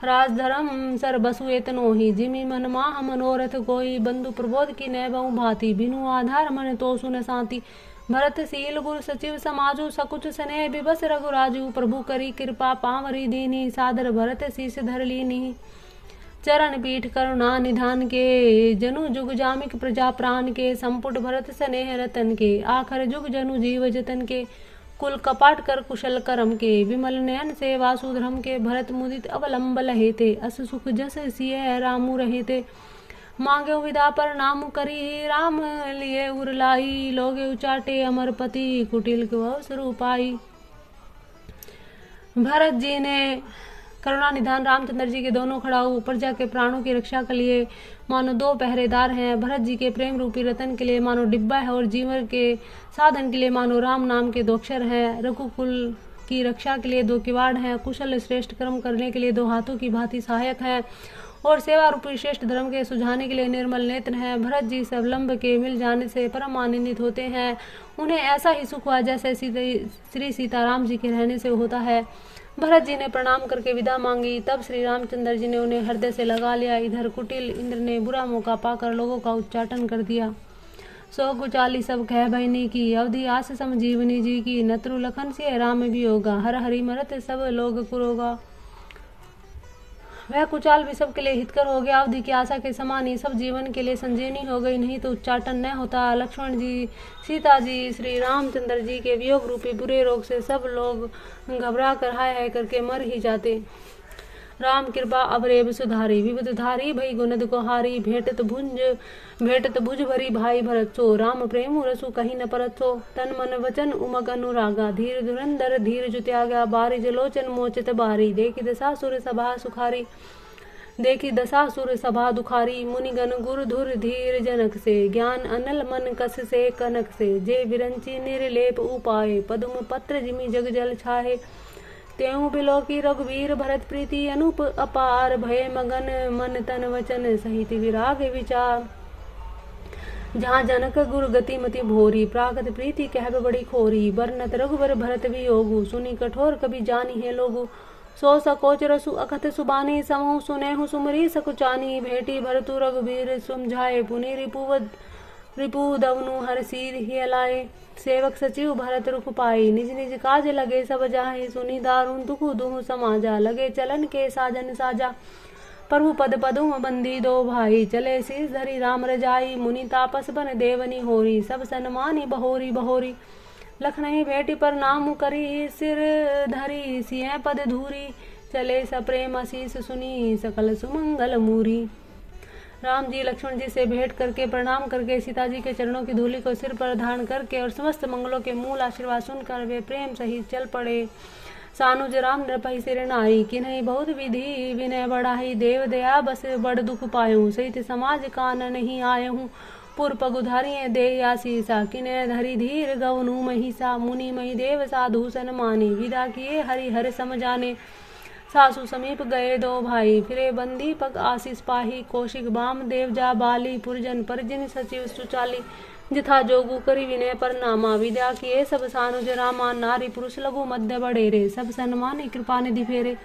राज धर्म सर बसु एतनो ही, जिमि मन माह मनोरथ कोई। बंधु प्रबोध की नय बहु भांति, बिनु आधार मन तो सुन शांति। भरत शील गुरु सचिव समाजु, सकुच स्नेह बिबस रघुराजु। प्रभु करी कृपा पावरी दीनी, सादर भरत शीस धर लीनी। चरण पीठ करुणा निधान के, जनु जुग जामिक प्रजा प्राण के। संपुट भरत स्नेह रतन के, आखर जुग जनु जीव जतन के। कुल कपाट कर कुशल करम के, विमल नयन से वासुधर्म के। भरत मुदित अवलंब लहे थे, अस सुख जस सिय रामु रहे थे। मांगे विदा पर नाम करी, राम लिए उरलाई। लोगे उचाटे अमरपति, कुटिल स्वरूप पाई। भरत जी ने करुणा निधान रामचंद्र जी के दोनों खड़ाऊ प्रजा के प्राणों की रक्षा के लिए मानो दो पहरेदार हैं। भरत जी के प्रेम रूपी रतन के लिए मानो डिब्बा है, और जीवन के साधन के लिए मानो राम नाम के दो अक्षर हैं। रघुकुल की रक्षा के लिए दो किवाड़ हैं, कुशल श्रेष्ठ कर्म करने के लिए दो हाथों की भांति सहायक हैं, और सेवा रूपी श्रेष्ठ धर्म के सुझाने के लिए निर्मल नेत्र हैं। भरत जी सवलंब के मिल जाने से परम आनंदित होते हैं। उन्हें ऐसा ही सुख हुआ जैसे श्री सीताराम जी के रहने से होता है। भरत जी ने प्रणाम करके विदा मांगी, तब श्री रामचंद्र जी ने उन्हें हृदय से लगा लिया। इधर कुटिल इंद्र ने बुरा मौका पाकर लोगों का उच्चाटन कर दिया। सो कुचाली सब कह बहनी की, अवधि आस समजीवनी जी की। नत्रु लखन से राम भी होगा, हर हरि मरत सब लोग कुरोगा। वह कुचाल भी सबके लिए हितकर हो गया। अवधि की आशा के समान ही सब जीवन के लिए संजीवनी हो गई, नहीं तो उच्चाटन न होता। लक्ष्मण जी, सीता जी, श्री रामचंद्र जी के वियोग रूपी बुरे रोग से सब लोग घबरा कर हाय हाय करके मर ही जाते। राम कृपा अवरेब सुधारी, विविधधारी भई गुनद को हारी। भेटत भुज भरी भाई भरत सो, राम प्रेम रसु कहीं न परत सो। तन मन वचन उमग अनुरागा, धीर धुरंधर धीर जुत्यागा। बारिज लोचन मोचित बारी, देखी दशा सुर सभा सुखारी। देखी दशा सुर सभा दुखारी, मुनिगण गुरु धुर धीर जनक से। ज्ञान अनल मन कस से कनक से, जे विरंची निर्लेप उपाय। पद्म पत्र जिमि जग जल छाहे, त्यों बिलोकी रघुवीर भरत प्रीति। अनूप अपार भय मगन, मन तन वचन सहित विराग विचार। जहाँ जनक गुरु गति मति भोरी, प्रागत प्रीति कहब बड़ी खोरी। बरनत रघुवर भरत वियोगु, सुनी कठोर कभी जानी है लोगु। सो सकोच रसु अकथ सुबानी, समहु सुनेहु सुमरी सकुचानी। भेटी भरतु रघुवीर समझाए, पुनि रिपु दवनु हर सीध ही लाए। सेवक सचिव भरत रुख पाई, निज निज काज लगे सब जाहि। सुनी दारुण दुखु दुहु समाजा, लगे चलन के साजन साजा। प्रभु पद पदुम बंदी दो भाई, चले शीस धरी राम रजाई। मुनि तापस बन देवनी होरी, सब सन्मानी बहोरी बहोरी। लखनई भेटी पर नाम करी, सिर धरी सिंह पद धूरी। चले सप्रेम आशीष सुनी, सकल सुमंगल मूरी। राम जी लक्ष्मण जी से भेंट करके प्रणाम करके सीता जी के चरणों की धूलि को सिर पर धारण करके और समस्त मंगलों के मूल आशीर्वाद सुनकर वे प्रेम सहित चल पड़े। सानुज राम नृपहि सिर नाई, किन्हीं बहुत विधि विनय बढ़ाई। देव दया बस बड़ दुख पायूं, सहित समाज कान नहीं आयहूँ। पुर पगुधारिये दे आशीषा, किन्हे धरि धीर गवनु महिषा। मुनि मही देव साधु सन माने, विदा किए हरि हर समझाने। सासु समीप गए दो भाई, फिरे बंदी पग आशीष पाही। कौशिक बाम देव जा बाली, पुरजन परिजन सचिव सुचाली। जथा जोगु करी विनय परनामा विद्या किए सब सानुज रामा नारी पुरुष लघु मध्य बड़ेरे सब सन्माने कृपा निधि फेरे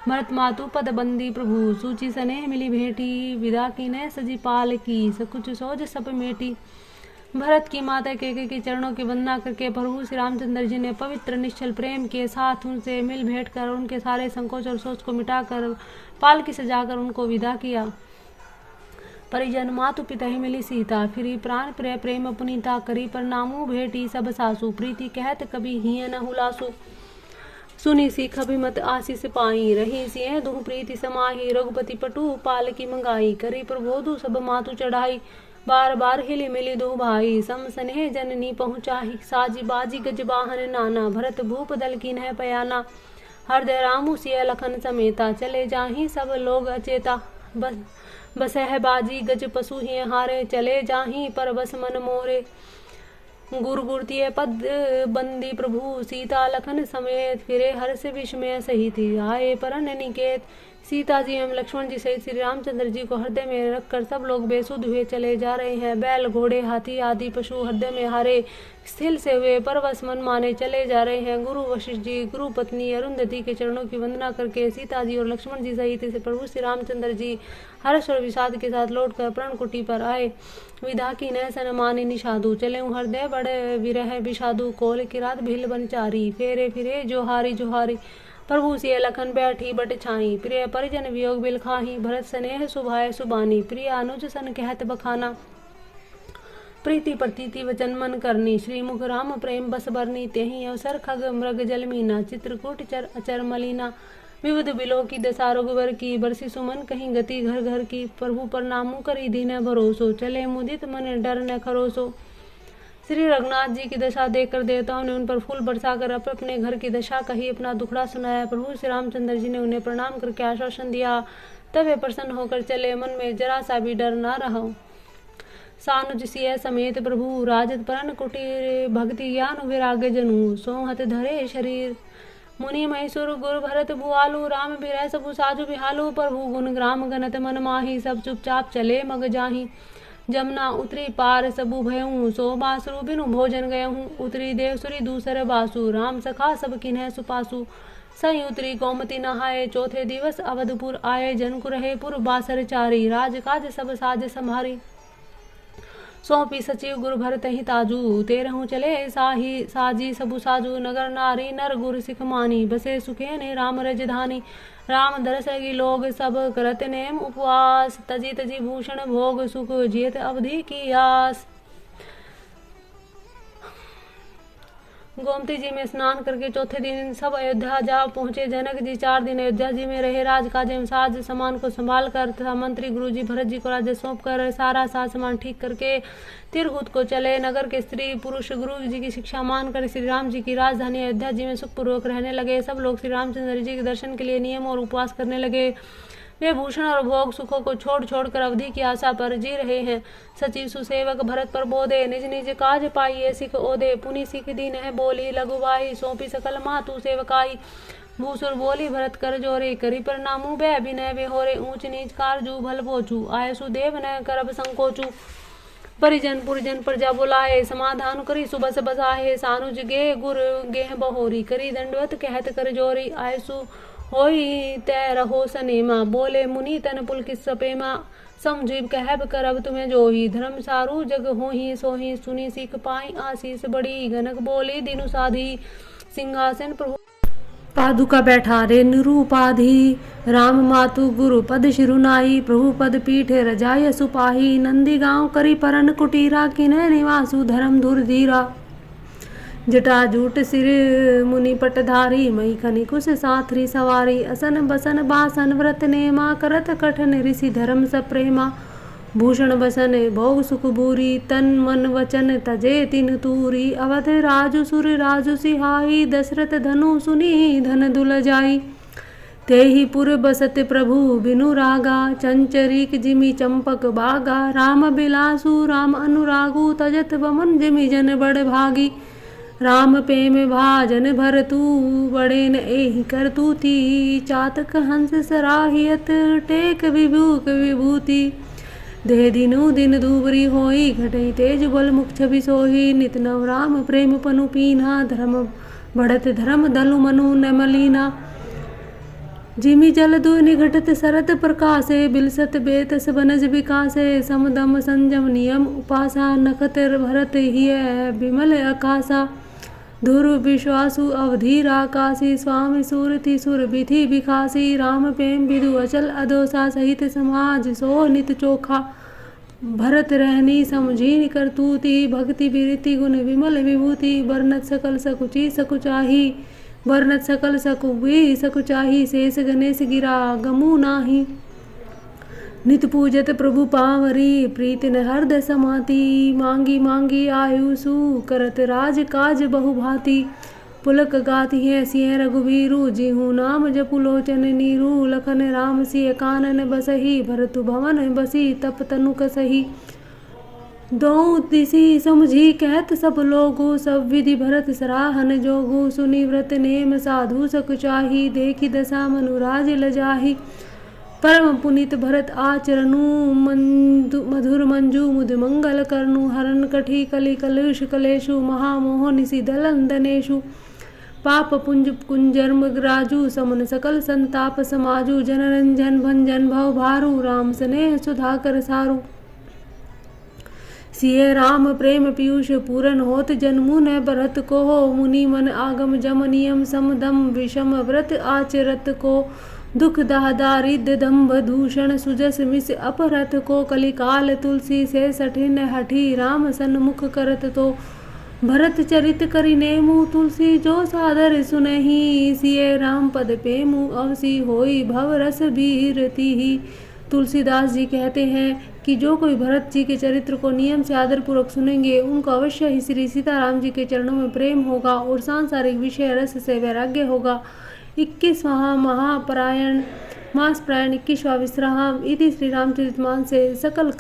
भरत मातु पद बंदी प्रभु सूची सने मिली भेटी विदा की ने सजी पाल की सकुच सोज सब मेटी भरत की माता के चरणों की वंदना करके प्रभु श्री रामचंद्र जी ने पवित्र निश्चल प्रेम के साथ उनसे मिल भेंट कर उनके सारे संकोच और सोच को मिटाकर पालकी सजाकर उनको विदा किया। परिजन मातु पिता ही मिली सीता फिरी प्राण प्रिय प्रेम पुनीता करी प्रणामु भेटी सब सासु प्रीति कहत कभी हिय न हुलासु सुनी सीख अभिमत आशीष पाई रही सिंह दुह प्रीति समाही रघुपति पटु पालकी मंगाई करी प्रबोधु सब मातु चढ़ाई बार बार हिली मिली दो भाई सम स्नेह जननी पहुँचाही साजी बाजी गज बाहन नाना भरत भूप दल की नह पयाना हृदय रामु सिय लखन समेता चले जाही सब लोग अचेता बसह बाजी गज पशु ही हारे चले जाही पर बस मन मोरे गुरु गुरतीय पद बंदी प्रभु सीता लखन समेत फिरे हर्ष विस्मय सहित आए परन निकेत सीता जी एवं लक्ष्मण जी सहित श्री रामचंद्र जी को हृदय में रखकर सब लोग बेसुध हुए चले जा रहे हैं। बैल घोड़े हाथी आदि पशु हृदय में हारे स्थिर से हुए परवश मन माने चले जा रहे हैं। गुरु वशिष्ठ जी गुरु पत्नी अरुंधति के चरणों की वंदना करके सीता जी और लक्ष्मण जी सहित प्रभु श्री रामचंद्र जी हर्ष और विषाद के साथ लौटकर प्रणकुटी पर आए। विदा की न सन माने निषादु चले हृदय बड़े विरह विषादु कोल की रात भील बनचारी फेरे फिरे जोहारी जोहारी प्रभु सिय लखन बैठी बट छाई प्रिय परिजन वियोग बिल खाही भरत स्नेह सुभाय सुबानी प्रिय अनुज सन कहत बखाना प्रीति प्रतीति वचन मन करनी श्री मुख राम प्रेम बस बरनी तेहि अवसर खग मृग जल मीना चित्रकूट चर अचर मलिना विविध बिलो की दशा रघुवर की बरसी सुमन कहीं गति घर घर की प्रभु प्रणामु करी दीन भरोसो चले मुदित मन डर न खरोसो। श्री रघुनाथ जी की दशा देखकर देवताओं ने उन पर फूल बरसाकर अपने घर की दशा कही अपना दुखड़ा सुनाया। प्रभु श्री रामचंद्र जी ने उन्हें प्रणाम करके आश्वासन दिया तब वे प्रसन्न होकर चले मन में जरा सा भी डर न रहो। सानुज सिय समेत प्रभु राजत परन कुटीर भक्ति ज्ञान विराग जनु सोहत धरे शरीर मुनि मैसूर गुरु भरत भुआलु राम बिरह सबु साजु बिहालु प्रभु गुण ग्राम गणत मन माही सब चुपचाप चले मग जाही जमुना उतरी पार सबु भयऊँ सो बासुरु बिनु भोजन गयहूँ उतरी देवसुरी दूसर बासु राम सखा सब किन्ह सुपासु सही उतरी गोमती नहाए चौथे दिवस अवधपुर आए जनकु रहे पुर बासर चारी राजकाज सब साज संभारी सौंपी सचिव गुरु भरत ही ताजू तेरहूँ चले साजी सबु साजू नगर नारी नर गुरु सिख मानी बसे सुखे ने राम रजधानी राम दरस लगी लोग सब करत नेम उपवास तजी तजी भूषण भोग सुख जियत अवधि की आस। गोमती जी में स्नान करके चौथे दिन सब अयोध्या जा पहुंचे। जनक जी 4 दिन अयोध्या जी में रहे। राजकाज एवं साज सामान को संभाल कर तथा मंत्री गुरु जी भरत जी को राज्य सौंप कर सारा साज सामान ठीक करके तिरहुत को चले। नगर के स्त्री पुरुष गुरु जी की शिक्षा मानकर श्री राम जी की राजधानी अयोध्या जी में सुखपूर्वक रहने लगे। सब लोग श्री रामचंद्र जी के दर्शन के लिए नियम और उपवास करने लगे। वे भूषण और भोग सुखों को छोड़ छोड़कर अवधि की आशा पर जी रहे हैं। सचिव सुसेवक भरत पर बोधे निज निज काज पाइये सिख ओदे पुनि सिख दीन है बोली लघुबाई सौंपी सकल मातु सेवकाई भूसुर बोली भरत कर जोरे करी प्रणामु बै विनय वे होरे ऊंच नीच कारजू भल पोचू आय सुदेव न करब संकोचू परिजन पुरजन प्रजा बुलाए समाधान करी सुबस बसाहे सानुज गे गुर गेह बहोरी करी दंडवत कहत कर जोरी आयसु होई तय रहो सनेमा बोले मुनि तन पुलकित सपेमा समझीब कहब करब तुम्हें जोही धर्म सारू जग होही सोही सुनी सीख पाई आशीष बड़ी गनक बोली दिनु साधी सिंहासन प्रभु पादुका बैठा रे निरूपाधि राम मातु गुरु पद शिरुनाई प्रभु पद पीठे रजाय सुपाही नंदी गांव करी परन कुटीरा किन्ह निवासु धर्म धुर धीरा जटाजूट सिर मुनि पटधारी मई खनि कुश साथरी सवारी असन बसन बासन व्रत नेमा करत कठन ऋषि धर्म सप्रेमा भूषण बसन भोग सुख बूरी तन मन वचन तजे तिन तूरी अवध राजु सुर राजु सिहाई दशरथ धनु सुनी धन दुल जाई तेहि पुर बसत प्रभु बिनु रागा चंचरीक जिमि चंपक बागा राम बिलासु राम अनुरागु तजत बमन जिमि जन बड़ भागी राम प्रेम भाजन भरतु बड़ेन एहि करतूति चातक हंस सराहियत टेक विभूक विभूति देह दिनु दिन दूबरी होई, घटई तेज बल मुख छवि सोही। नित नव राम प्रेम पनु पीना, धर्म बढ़त धर्म दलु मनु न मलीना। जिमि जल दुय निघटत सरत प्रकाशे, बिलसत बेतस बनज विकासे। समदम संजम नियम उपासा, नखत भरत हिय विमल आकाशा। धुर विश्वासु अवधि आकाशी, स्वामी सूरति सुर विधि विखासी। राम प्रेम विदु अचल अदोसा, सहित समाज सो नित चोखा। भरत रहनी समझीन करतूति, भक्ति विरति गुण विमल विभूति। बरनत सकल सकुचि सकुचाही, बरनत सकल सकुबी सकुचाही। शेष गणेश गिरा गमु नाही, नित पूजत प्रभु पावरी। प्रीत न हृदय समाति, मांगी मांगी आयुषु। करत राज काज बहु भांति, पुलक गाति है सिय रघुवीरु। जिहु नाम जपु लोचन नीरु, लखन राम सिय कानन बसही। भरतु भवन बसी, तप तनु कसही। दो दिसी समझी कहत सब लोगु, सब विधि भरत सराहन जोगु। सुनि व्रत नेम साधु सकुचाही, देखी दशा मनुराज लजाही। परम पुनीत भरत आचरनु, मधुर मंजू मुद मंगल करनु। हरन कठी कलि कलुष कलेशु, महामोह निशि दलंदनेशु। पाप पुंज कुंजर्म राजू, समन सकल संताप समाजू। जनरंजन भंजन भव भारू, राम स्नेह सुधाकर सारू। सिय राम प्रेम पीयूष पूरन होत, जन्मु न भरत को। मुनि मन आगम जम नियम समदम, विषम व्रत आचरत को। दुख दाह दारिद्र दंभ दूषण, सुजस मिस अपहरत को। कलिकाल तुलसी से सठिन हठी, राम सन्मुख करत तो। भरत चरित करि नेमु, तुलसी जो सादर सुनहि। सिय राम पद पेमु, अवसी होई भव रस बीरती ही। तुलसीदास जी कहते हैं कि जो कोई भरत जी के चरित्र को नियम से आदर पूर्वक सुनेंगे, उनको अवश्य ही श्री सीताराम जी के चरणों में प्रेम होगा और सांसारिक विषय रस से वैराग्य होगा। 21वां महापरायण मास प्रायण 21वां विश्राम। इति श्री रामचरितमानस से सकल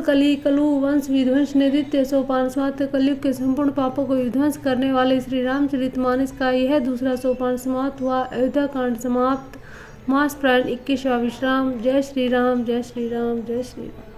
कली कलु वंश विध्वंस नित्य सोपान। स्वात कलयुग के संपूर्ण पापों को विध्वंस करने वाले श्री रामचरितमानस का यह दूसरा सोपान समाप्त हुआ। अयोध्या कांड समाप्त। मास प्रायण 21वां विश्राम। जय श्री राम, जय श्री राम, जय श्री राम।